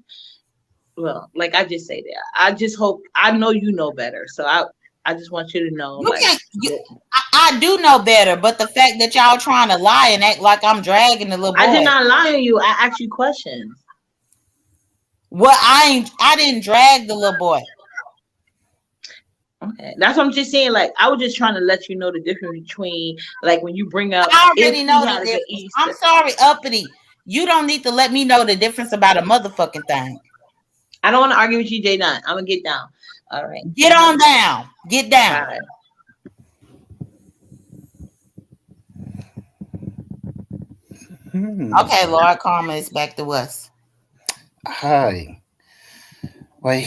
Well, like I just say that. I just hope I know you know better. So I just want you to know, You like, can't. I do know better, but the fact that y'all trying to lie and act like I'm dragging the little I did boy. not lie on you. I asked you questions. Well, I ain't. I didn't drag the little boy. Okay, that's what I'm just saying. Like, I was just trying to let you know the difference between, like, when you bring up I if already he know the had a good difference. I'm Easter. sorry, uppity. You don't need to let me know the difference about a motherfucking thing. I don't want to argue with you, J.Dunn. I'm gonna get down. All right. Get on down. Get down. Bye. Hmm. Okay, Lord Karma is back to us. Hi. Well,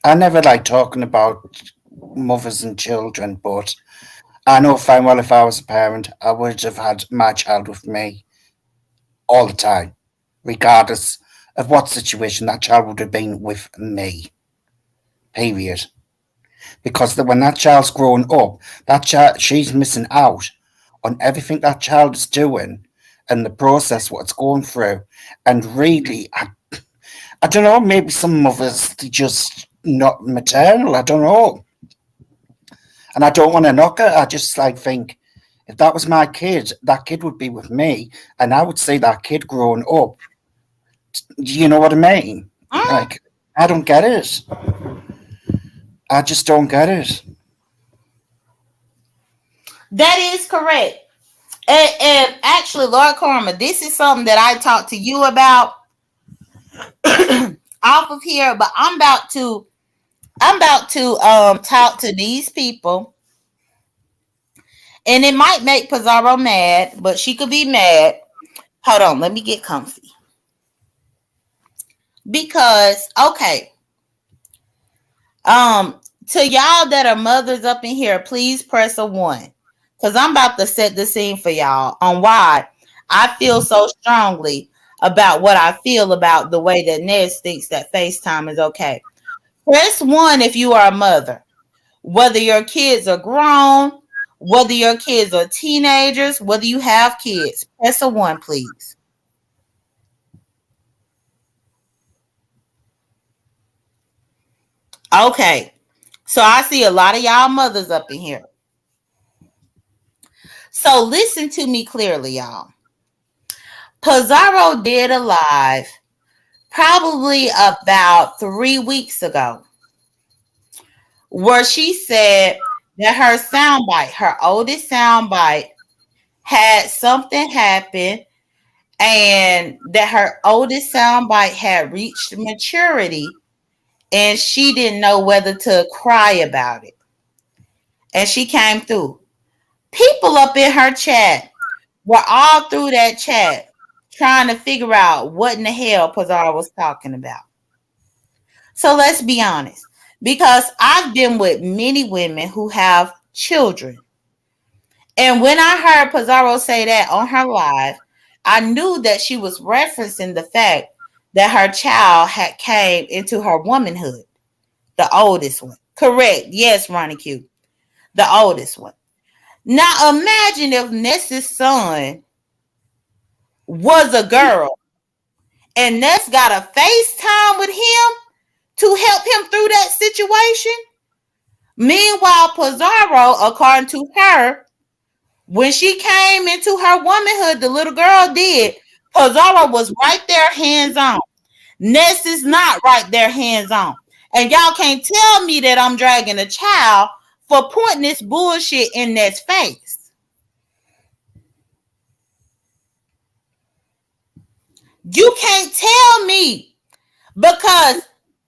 I never like talking about mothers and children, but I know fine well if I was a parent, I would have had my child with me all the time, regardless of what situation that child would have been with me. Period. Because when that child's grown up, that child she's missing out on everything that child is doing and the process what it's going through. And really, I don't know. Maybe some mothers they just not maternal. I don't know, and I don't want to knock it. I just like think if that was my kid, that kid would be with me, and I would see that kid growing up. Do you know what I mean? Mm, Like I don't get it. I just don't get it. that is correct. And actually, Lord Karma, this is something that I talked to you about off of here, but I'm about to talk to these people, and it might make Pizarro mad, but she could be mad. Hold on, let me get comfy. Because okay, to y'all that are mothers up in here, please press a one. Cause I'm about to set the scene for y'all on why I feel so strongly about what I feel about the way that Ness thinks that FaceTime is okay. Press one if you are a mother. Whether your kids are grown, whether your kids are teenagers, whether you have kids, press a one, please. Okay. So I see a lot of y'all mothers up in here. So listen to me clearly, y'all. Pizarro did a live probably about 3 weeks ago where she said that her soundbite, her oldest soundbite, had something happen and that her oldest soundbite had reached maturity and she didn't know whether to cry about it. And she came through. People up in her chat were all through that chat trying to figure out what in the hell Pizarro was talking about. So let's be honest. Because I've been with many women who have children. And when I heard Pizarro say that on her live, I knew that she was referencing the fact that her child had came into her womanhood, the oldest one. Correct. Yes, Ronnie Q. The oldest one. Now imagine if Ness's son was a girl and Ness got a FaceTime with him to help him through that situation. Meanwhile, Pizarro, according to her, when she came into her womanhood, the little girl did. Pizarro was right there, hands on. Ness is not right there, hands on. And y'all can't tell me that I'm dragging a child for pointing this bullshit in Ness' face. You can't tell me because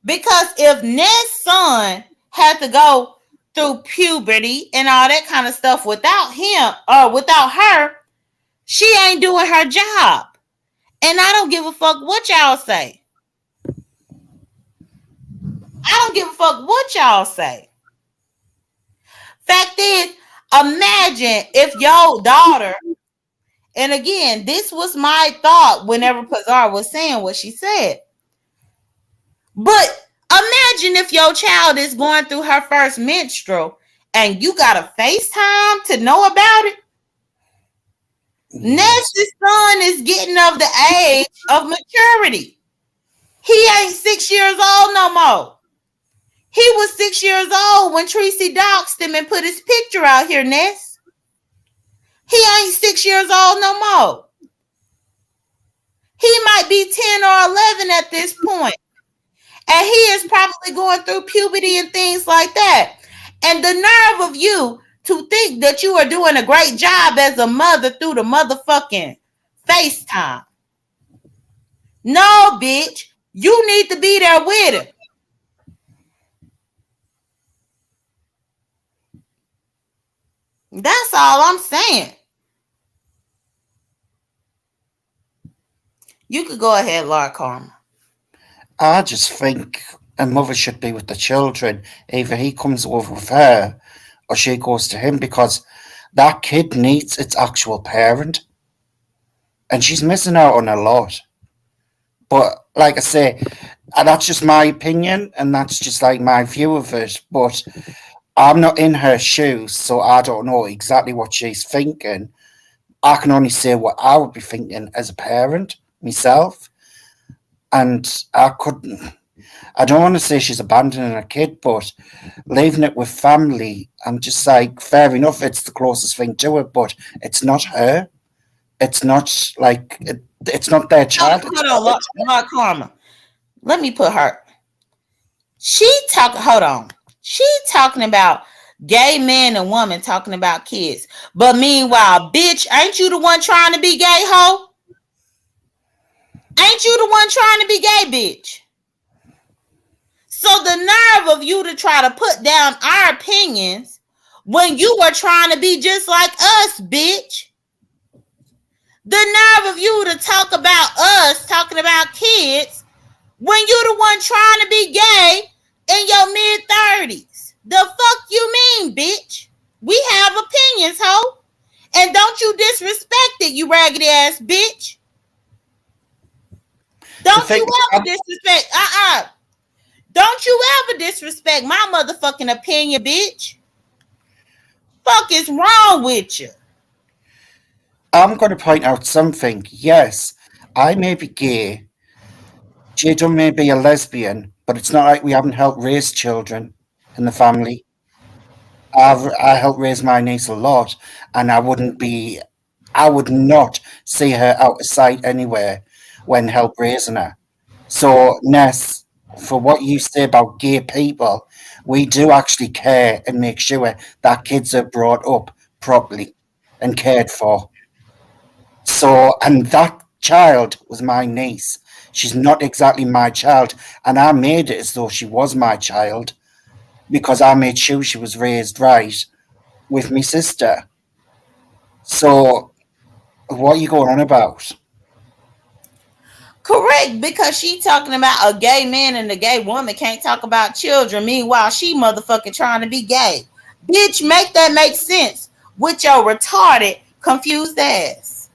if Ness' son had to go through puberty and all that kind of stuff without him or without her, she ain't doing her job. And I don't give a fuck what y'all say. I don't give a fuck what y'all say. Fact is, imagine if your daughter, and again, this was my thought whenever Pazar was saying what she said. But imagine if your child is going through her first menstrual and you got a FaceTime to know about it. Ness's son is getting of the age of maturity. He ain't 6 years old no more. He was 6 years old when Tracy doxed him and put his picture out here, Ness. He ain't 6 years old no more. He might be 10 or 11 at this point. And he is probably going through puberty and things like that. And the nerve of you to think that you are doing a great job as a mother through the motherfucking FaceTime. No, bitch. You need to be there with him. That's all I'm saying. You could go ahead, Lord Karma. I just think a mother should be with the children. Either he comes over with her or she goes to him, because that kid needs its actual parent. And she's missing out on a lot. But like I say, that's just my opinion and that's just like my view of it. But I'm not in her shoes, so I don't know exactly what she's thinking. I can only say what I would be thinking as a parent myself. And I don't want to say she's abandoning her kid, but leaving it with family, I'm just like, fair enough, it's the closest thing to it, but it's not her. It's not like, it's not their child. Hold on, Lord Karma. Let me put her. Hold on. She talking about gay men and women talking about kids. But meanwhile, bitch, ain't you the one trying to be gay, ho? Ain't you the one trying to be gay, bitch? So the nerve of you to try to put down our opinions when you were trying to be just like us, bitch. The nerve of you to talk about us talking about kids when you the one trying to be gay in your mid-30s. The fuck you mean, bitch? We have opinions, ho. And don't you disrespect it, you raggedy ass bitch. Don't you ever disrespect, Don't you ever disrespect my motherfucking opinion, bitch. Fuck is wrong with you? I'm going to point out something. Yes, I may be gay. J.Dunn may be a lesbian, but it's not like we haven't helped raise children in the family. I helped raise my niece a lot, and I would not see her out of sight anywhere when help raising her. So, Ness, for what you say about gay people, we do actually care and make sure that kids are brought up properly and cared for. So, and that child was my niece. She's not exactly my child, and I made it as though she was my child because I made sure she was raised right with my sister. So, what are you going on about? Correct, because she talking about a gay man and a gay woman can't talk about children. Meanwhile, she motherfucking trying to be gay. Bitch, make that make sense with your retarded, confused ass.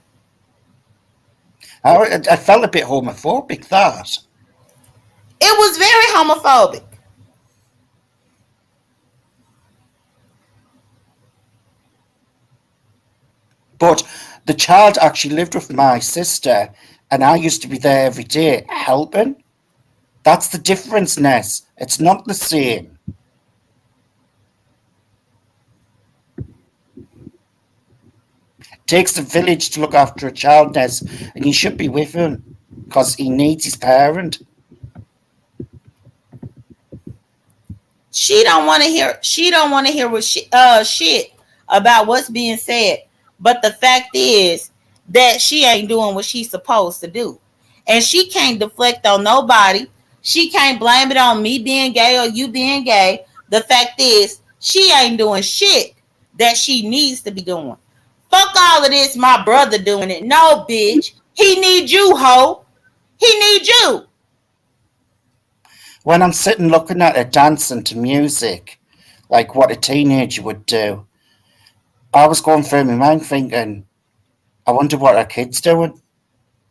I felt a bit homophobic, that. It was very homophobic. But the child actually lived with my sister, and I used to be there every day helping. That's the difference, Ness. It's not the same. It takes a village to look after a child, Ness, and you should be with him because he needs his parent. She don't want to hear. She don't want to hear what shit about what's being said. But the fact is that she ain't doing what she's supposed to do, and she can't deflect on nobody. She can't blame it on me being gay or you being gay. The fact is she ain't doing shit that she needs to be doing. Fuck all of this. My brother doing it. No, bitch. He need you, ho. He need you. When I'm sitting looking at her dancing to music, like what a teenager would do, I was going through my mind thinking, I wonder what her kid's doing.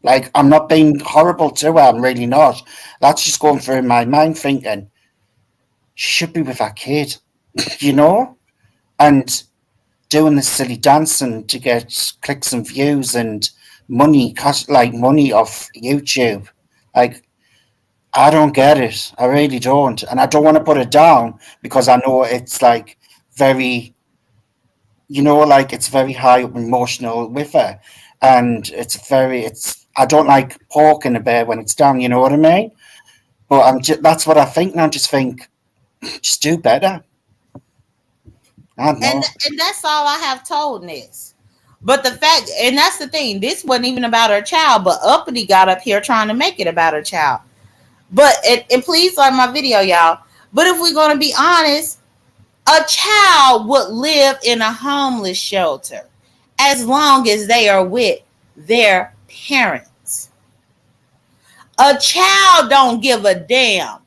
Like, I'm not being horrible to her, I'm really not. That's just going through my mind thinking, she should be with her kid, you know? And doing this silly dancing to get clicks and views and money, like money off YouTube. Like, I don't get it. I really don't. And I don't want to put it down because I know it's like very, like it's very high up emotional with her. And I don't like poking a bear when it's down, you know what I mean? But that's what I think. And I just think, just do better. I don't And know. and that's all I have told Ness. But the fact, and that's the thing, this wasn't even about her child, but Uppity got up here trying to make it about her child. But and please like my video, y'all. But if we're gonna be honest, a child would live in a homeless shelter as long as they are with their parents. A child don't give a damn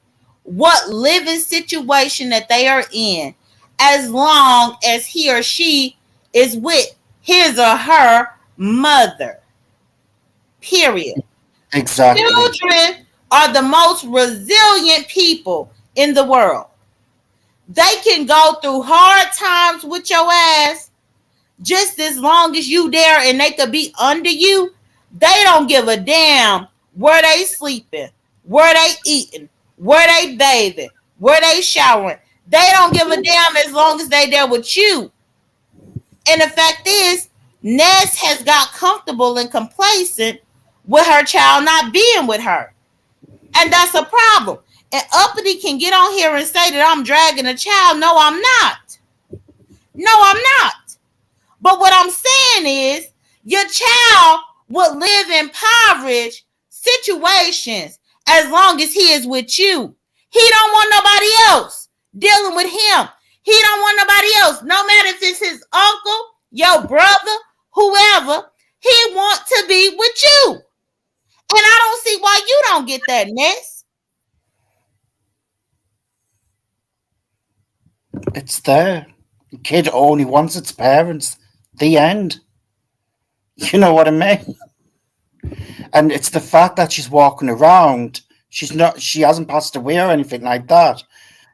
what living situation that they are in as long as he or she is with his or her mother. Period. Exactly. Children are the most resilient people in the world. They can go through hard times with your ass just as long as you there and they could be under you. They don't give a damn where they sleeping, where they eating, where they bathing, where they showering. They don't give a damn as long as they there with you. And the fact is, Ness has got comfortable and complacent with her child not being with her. And that's a problem. And Uppity can get on here and say that I'm dragging a child. No, I'm not. No, I'm not. But what I'm saying is, your child would live in impoverished situations as long as he is with you. He don't want nobody else dealing with him. He don't want nobody else. No matter if it's his uncle, your brother, whoever, he want to be with you. And I don't see why you don't get that, Ness. It's there. The kid only wants its parents. The end. You know what I mean? And it's the fact that she's walking around. She hasn't passed away or anything like that.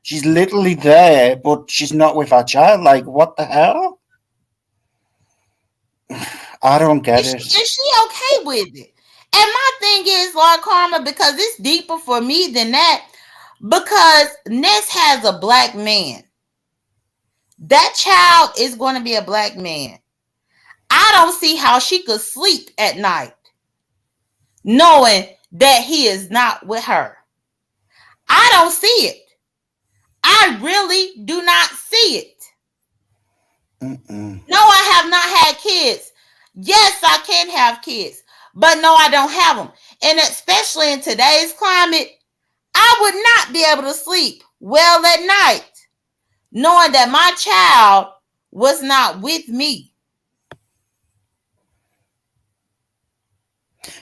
She's literally there, but she's not with her child. Like, what the hell? I don't get it. Is she okay with it? And my thing is, Lord Karma, because it's deeper for me than that, because Ness has a black man. That child is going to be a black man. I don't see how she could sleep at night knowing that he is not with her. I don't see it. I really do not see it. Mm-mm. No, I have not had kids. Yes, I can have kids, but no, I don't have them. And especially in today's climate, I would not be able to sleep well at night knowing that my child was not with me.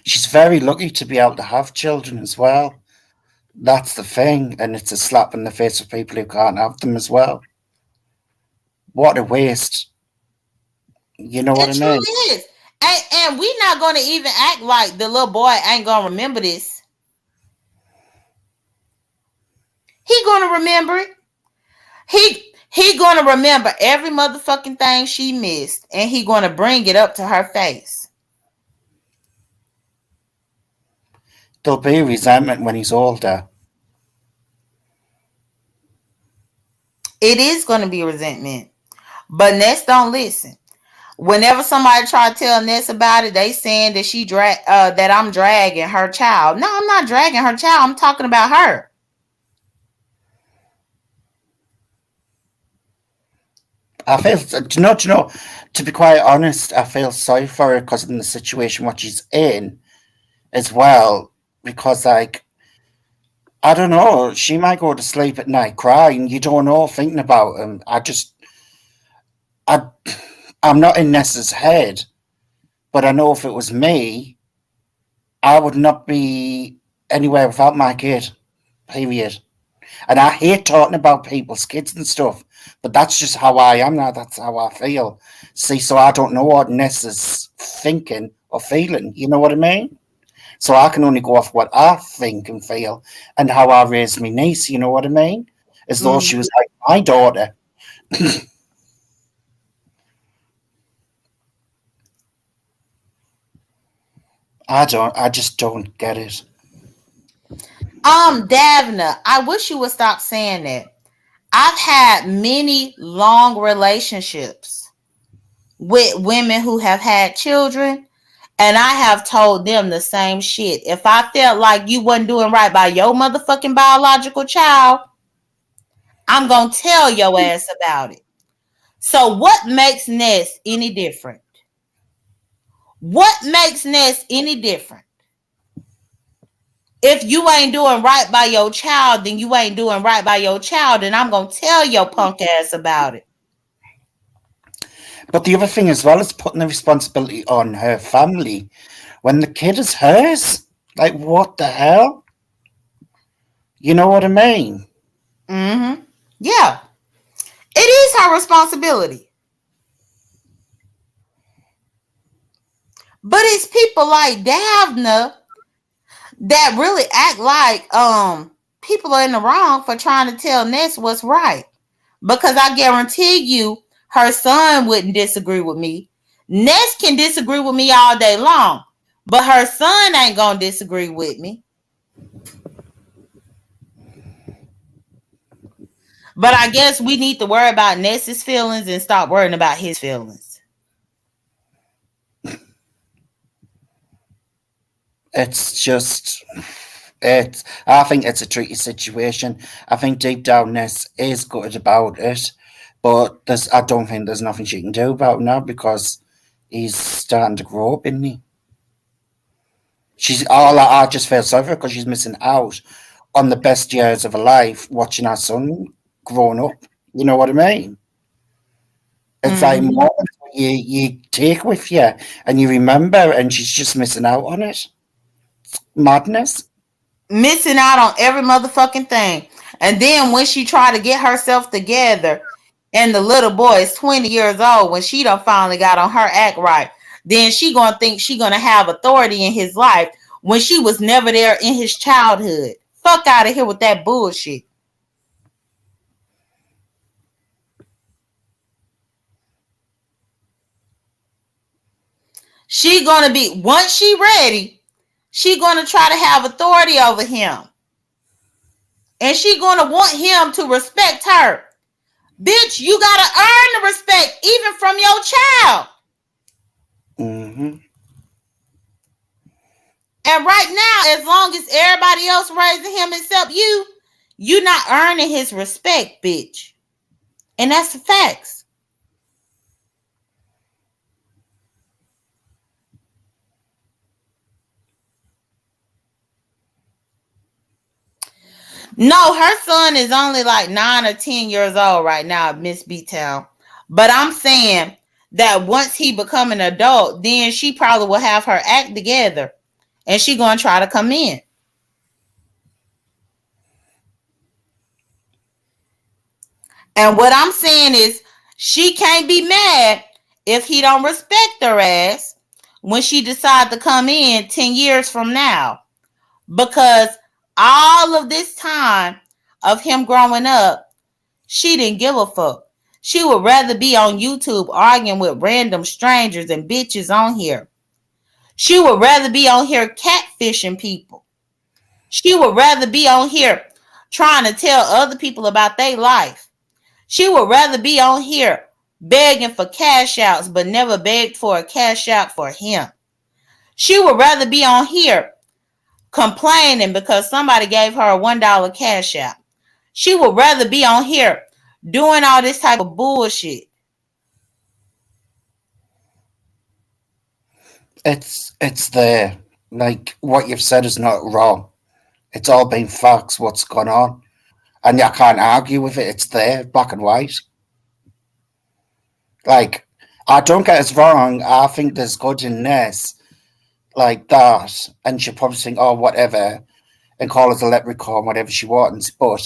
She's very lucky to be able to have children as well. That's the thing, and it's a slap in the face for people who can't have them as well. What a waste. You know what I It mean? truly is. And we're not going to even act like the little boy ain't going to remember this. He going to remember it. He going to remember every motherfucking thing she missed, and he going to bring it up to her face. There'll be resentment when he's older. It is going to be resentment. But Ness don't listen. Whenever somebody try to tell Ness about it, they saying that that I'm dragging her child. No, I'm not dragging her child. I'm talking about her. I feel, do you know, to be quite honest, I feel sorry for her because in the situation what she's in as well. Because, like, I don't know, she might go to sleep at night crying. You don't know, thinking about him. I, I'm not in Nessa's head, but I know if it was me, I would not be anywhere without my kid. Period. And I hate talking about people's kids and stuff, but that's just how I am now. That's how I feel. See, so I don't know what Ness is thinking or feeling. You know what I mean? So I can only go off what I think and feel and how I raised my niece. You know what I mean? As though she Mhm. was like my daughter. I just don't get it. Davna, I wish you would stop saying that. I've had many long relationships with women who have had children, and I have told them the same shit. If I felt like you wasn't doing right by your motherfucking biological child, I'm gonna tell your ass about it. So what makes Ness any different? What makes Ness any different? If you ain't doing right by your child, then you ain't doing right by your child, and I'm gonna tell your punk ass about it. But the other thing as well is putting the responsibility on her family when the kid is hers. Like, what the hell? You know what I mean? Mm-hmm. Yeah, it is her responsibility. But it's people like Davna that really act like people are in the wrong for trying to tell Ness what's right. Because I guarantee you her son wouldn't disagree with me. Ness can disagree with me all day long, but her son ain't gonna disagree with me. But I guess we need to worry about Ness's feelings and stop worrying about his feelings. It's just I think it's a tricky situation. I think deep down Ness is gutted about it, but I don't think there's nothing she can do about it now because he's starting to grow up, isn't he? I just feel sorry for her because she's missing out on the best years of her life watching her son growing up. You know what I mean? It's like Mm-hmm. moments you take with you and you remember, and she's just missing out on it. Madness. Missing out on every motherfucking thing. And then when she tried to get herself together, and the little boy is 20 years old, when she done finally got on her act right, then she gonna think she gonna have authority in his life when she was never there in his childhood. Fuck out of here with that bullshit. She gonna be, once she ready, she gonna try to have authority over him. And she gonna want him to respect her. Bitch, you gotta earn the respect even from your child. Hmm. And right now, as long as everybody else raising him except you not earning his respect, bitch. And that's the facts. No, her son is only like 9 or 10 years old right now, Miss B Town. But I'm saying that once he become an adult, then she probably will have her act together, and she gonna try to come in. And what I'm saying is, she can't be mad if he don't respect her ass when she decide to come in 10 years from now. Because all of this time of him growing up, she didn't give a fuck. She would rather be on YouTube arguing with random strangers and bitches on here. She would rather be on here catfishing people. She would rather be on here trying to tell other people about their life. She would rather be on here begging for cash outs but never begged for a cash out for him. She would rather be on here complaining because somebody gave her a $1 cash out. She would rather be on here doing all this type of bullshit. It's there. Like what you've said is not wrong. It's all been facts. What's gone on, and I can't argue with it. It's there, black and white. Like I don't get us wrong. I think there's good in this, like that, and she'll probably think, oh, whatever, and call it a leprechaun, whatever she wants. But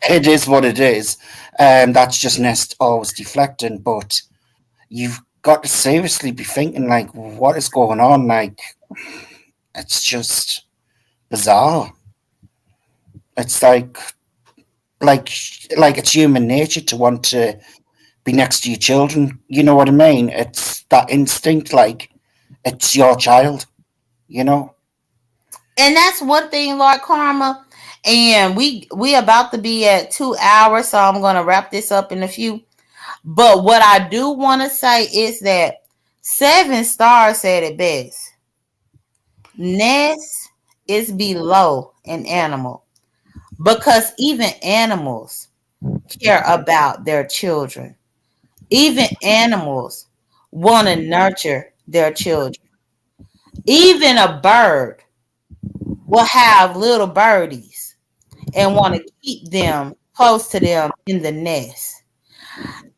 it is what it is, and that's just Nest always deflecting. But you've got to seriously be thinking, like, what is going on? Like, it's just bizarre. It's like, like it's human nature to want to be next to your children. You know what I mean? It's that instinct, like it's your child. You know. And that's one thing, Lord Karma. And we about to be at 2 hours, so I'm gonna wrap this up in a few. But what I do want to say is that Seven Stars said it best. Ness is below an animal because even animals care about their children. Even animals want to nurture their children. Even a bird will have little birdies and want to keep them close to them in the nest.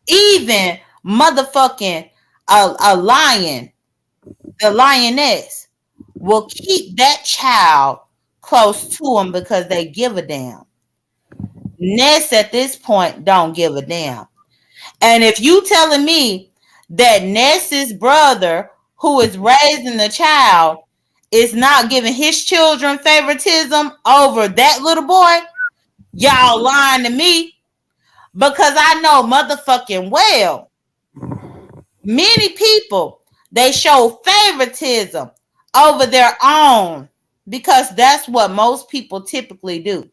Even motherfucking a lion, the lioness, will keep that child close to them because they give a damn. Ness at this point don't give a damn. And if you telling me that Ness's brother, who is raising the child, is not giving his children favoritism over that little boy, y'all lying to me because I know motherfucking well many people they show favoritism over their own because that's what most people typically do.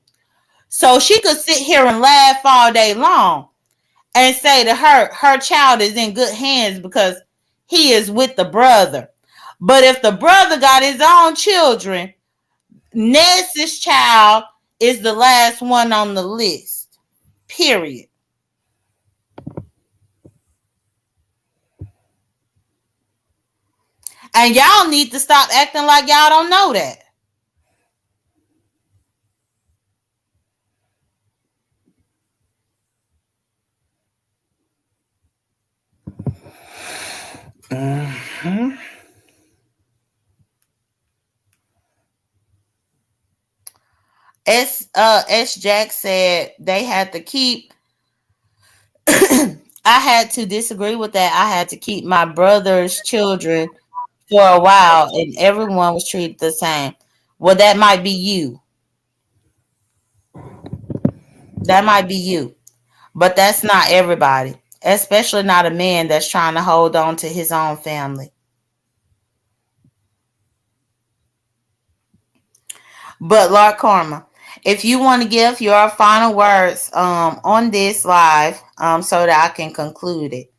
So she could sit here and laugh all day long and say to her child is in good hands because he is with the brother. But if the brother got his own children, Ness's child is the last one on the list. Period. And y'all need to stop acting like y'all don't know that. Hmm. S Jack said they had to keep I had to disagree with that. I had to keep my brother's children for a while and everyone was treated the same. Well, that might be you. That might be you. But that's not everybody. Especially not a man that's trying to hold on to his own family. But Lord Karma, if you want to give your final words on this live so that I can conclude it.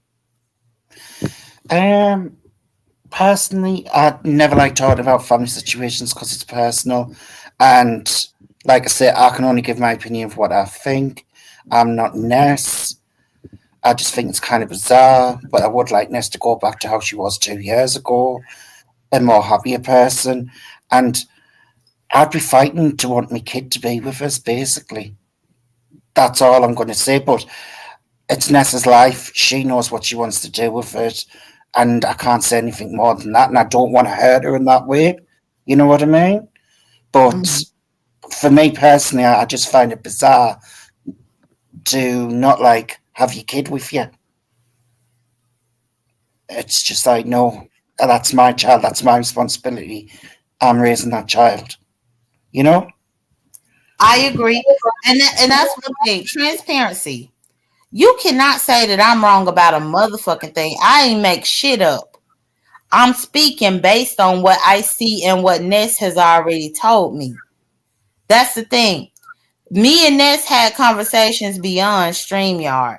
Um. Personally, I never like talking about family situations because it's personal, and like I said, I can only give my opinion of what I think. I'm not Ness. I just think it's kind of bizarre, but I would like Ness to go back to how she was 2 years ago, a more happier person, and I'd be fighting to want my kid to be with us, basically. That's all I'm going to say, but it's Nessa's life. She knows what she wants to do with it, and I can't say anything more than that, and I don't want to hurt her in that way. You know what I mean? But Mhm. for me personally, I just find it bizarre to not like have your kid with you. It's just like, no, that's my child, that's my responsibility. I'm raising that child, you know? I agree. And that's one thing. Transparency. You cannot say that I'm wrong about a motherfucking thing. I ain't make shit up. I'm speaking based on what I see and what Ness has already told me. That's the thing. Me and Ness had conversations beyond StreamYard.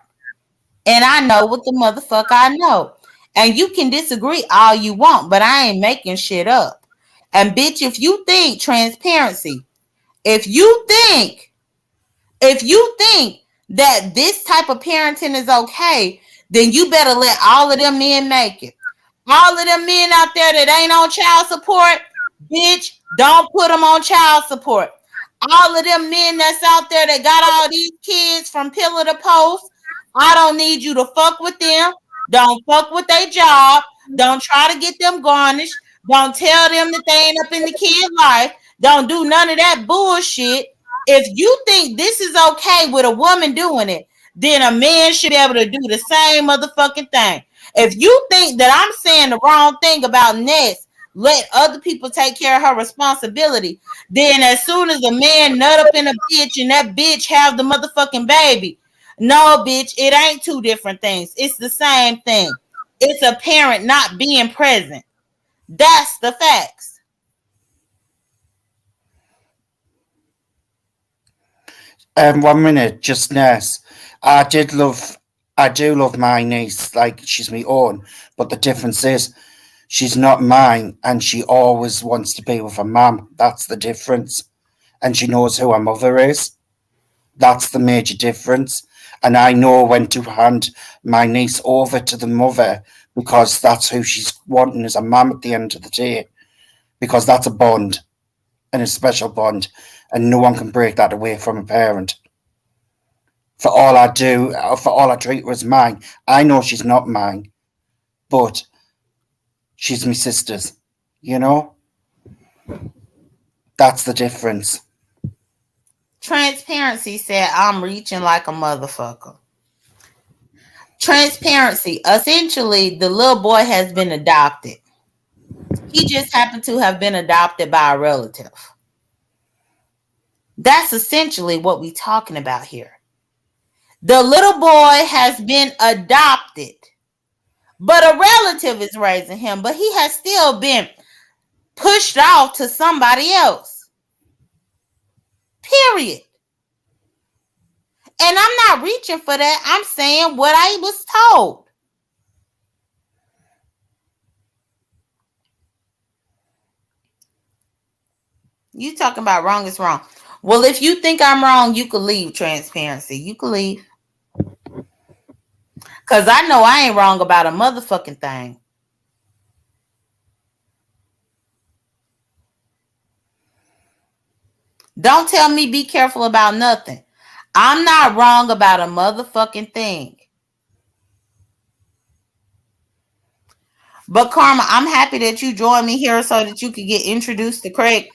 And I know what the motherfucker I know. And you can disagree all you want, but I ain't making shit up. And bitch, if you think transparency, if you think if you think that this type of parenting is okay, then you better let all of them men make it. All of them men out there that ain't on child support, bitch, don't put them on child support. All of them men that's out there that got all these kids from pillar to post, I don't need you to fuck with them. Don't fuck with their job. Don't try to get them garnished. Don't tell them that they ain't up in the kid life. Don't do none of that bullshit. If you think this is okay with a woman doing it, then a man should be able to do the same motherfucking thing. If you think that I'm saying the wrong thing about Ness, let other people take care of her responsibility. Then as soon as a man nut up in a bitch and that bitch have the motherfucking baby, no, bitch, it ain't two different things. It's the same thing. It's a parent not being present. That's the facts. One minute, just Ness. I did love, I do love my niece, like she's my own. But the difference is, she's not mine, and she always wants to be with her mum. That's the difference, and she knows who her mother is. That's the major difference. And I know when to hand my niece over to the mother because that's who she's wanting as a mum at the end of the day. Because that's a bond and a special bond, and no one can break that away from a parent. For all I do, for all I treat her as mine, I know she's not mine, but she's my sister's. You know, that's the difference. Transparency said I'm reaching like a motherfucker. Transparency. Essentially, the little boy has been adopted. He just happened to have been adopted by a relative. That's essentially what we're talking about here. The little boy has been adopted, but a relative is raising him, but he has still been pushed off to somebody else. Period. And I'm not reaching for that. I'm saying what I was told. You talking about wrong is wrong. Well, if you think I'm wrong, you could leave. Transparency. You could leave. Because I know I ain't wrong about a motherfucking thing. Don't tell me be careful about nothing. I'm not wrong about a motherfucking thing. But Karma, I'm happy that you joined me here so that you could get introduced to Craig.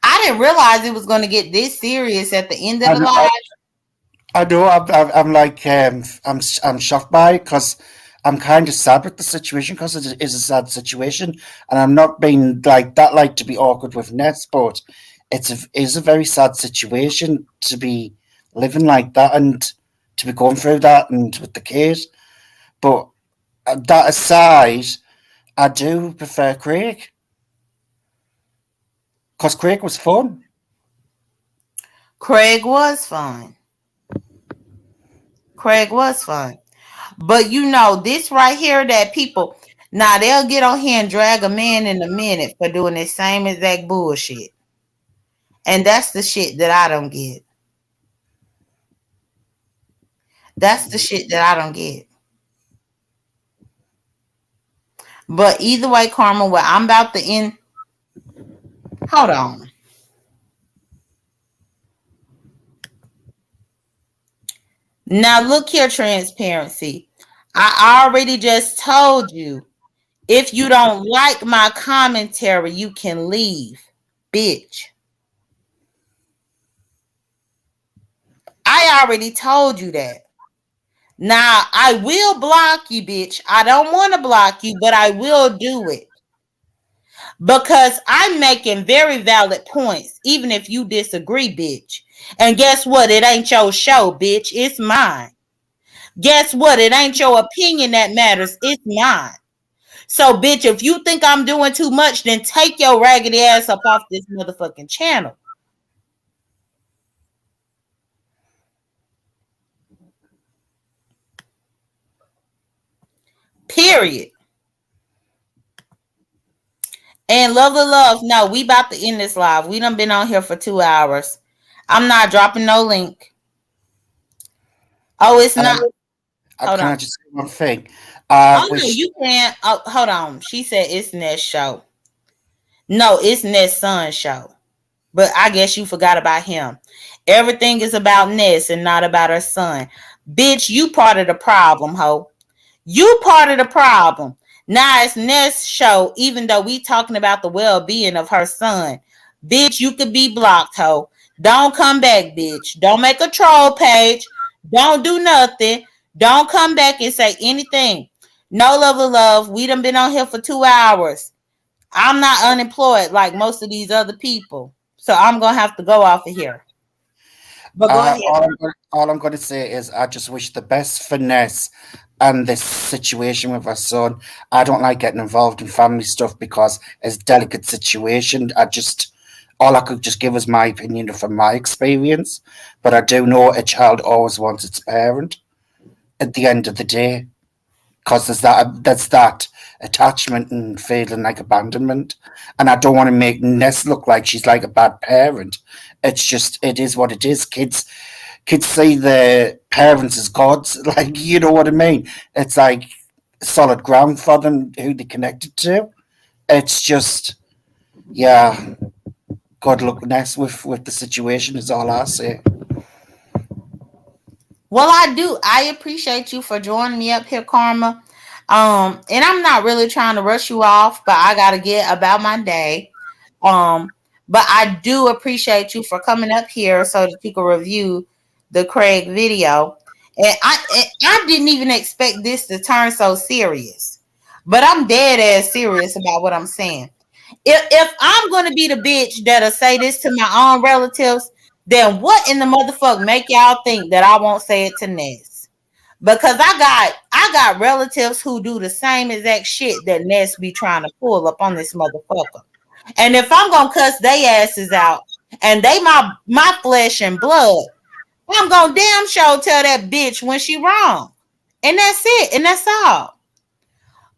I didn't realize it was going to get this serious at the end of I the know, live. I know. I'm like, I'm shocked by it because I'm kind of sad with the situation because it is a sad situation, and I'm not being like that, like to be awkward with Ness, but is a very sad situation to be living like that and to be going through that and with the kid. But that aside, I do prefer Craig because Craig was fun. Craig was fun. Craig was fun. But you know, this right here that people, now they'll get on here and drag a man in a minute for doing the same exact bullshit. And that's the shit that I don't get. That's the shit that I don't get. But either way, Karma, what I'm about to end. Hold on. Now look here, transparency. I already just told you. If you don't like my commentary, you can leave. Bitch. I already told you that. Now, I will block you, bitch. I don't want to block you, but I will do it. Because I'm making very valid points, even if you disagree, bitch. And guess what? It ain't your show, bitch. It's mine. Guess what? It ain't your opinion that matters. It's mine. So, bitch, if you think I'm doing too much, then take your raggedy ass up off this motherfucking channel. Period. And love. No, we about to end this live. We done been on here for 2 hours. I'm not dropping no link. Oh, it's And not. Hold Can I on. just say one thing? I Oh no, wish. you can't. Oh, hold on. She said it's Ness show. No, it's Ness' son show. But I guess you forgot about him. Everything is about Ness and not about her son. Bitch, you part of the problem, ho. You part of the problem. Now it's Ness' show, even though we talking about the well-being of her son. Bitch, you could be blocked, ho. Don't come back, bitch. Don't make a troll page. Don't do nothing. Don't come back and say anything. No love of love. We done been on here for 2 hours. I'm not unemployed like most of these other people. So I'm gonna have to go off of here. But go ahead. All I'm going to say is I just wish the best for Ness and this situation with her son. I don't like getting involved in family stuff because it's a delicate situation. All I could just give is my opinion from my experience. But I do know a child always wants its parent at the end of the day because there's that attachment and feeling like abandonment. And I don't want to make Ness look like she's like a bad parent. It's just it is what it is. Kids see their parents as gods, like you know what I mean. It's like solid ground for them who they connected to. It's just yeah, good luck Ness with the situation is all I say. Well, I do. I appreciate you for joining me up here, Karma. And I'm not really trying to rush you off, but I gotta get about my day. Um, but I do appreciate you for coming up here so that you can review the Craig video. And I didn't even expect this to turn so serious, but I'm dead ass serious about what I'm saying. If I'm gonna be the bitch that'll say this to my own relatives, then what in the motherfucker make y'all think that I won't say it to Ness? Because I got relatives who do the same exact shit that Ness be trying to pull up on this motherfucker. And if I'm gonna cuss they asses out and they my flesh and blood, I'm gonna damn sure tell that bitch when she wrong. And that's it. And that's all.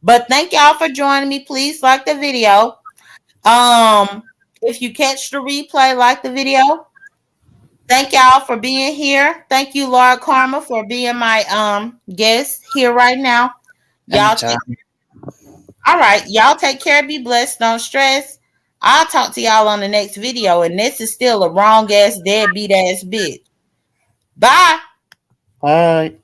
But thank y'all for joining me. Please like the video. If you catch the replay, like the video. Thank y'all for being here. Thank you, Laura Karma, for being my guest here right now. Y'all Anytime. take all right. Y'all take care. Be blessed. Don't stress. I'll talk to y'all on the next video. And this is still a wrong ass deadbeat ass bitch. Bye. Bye.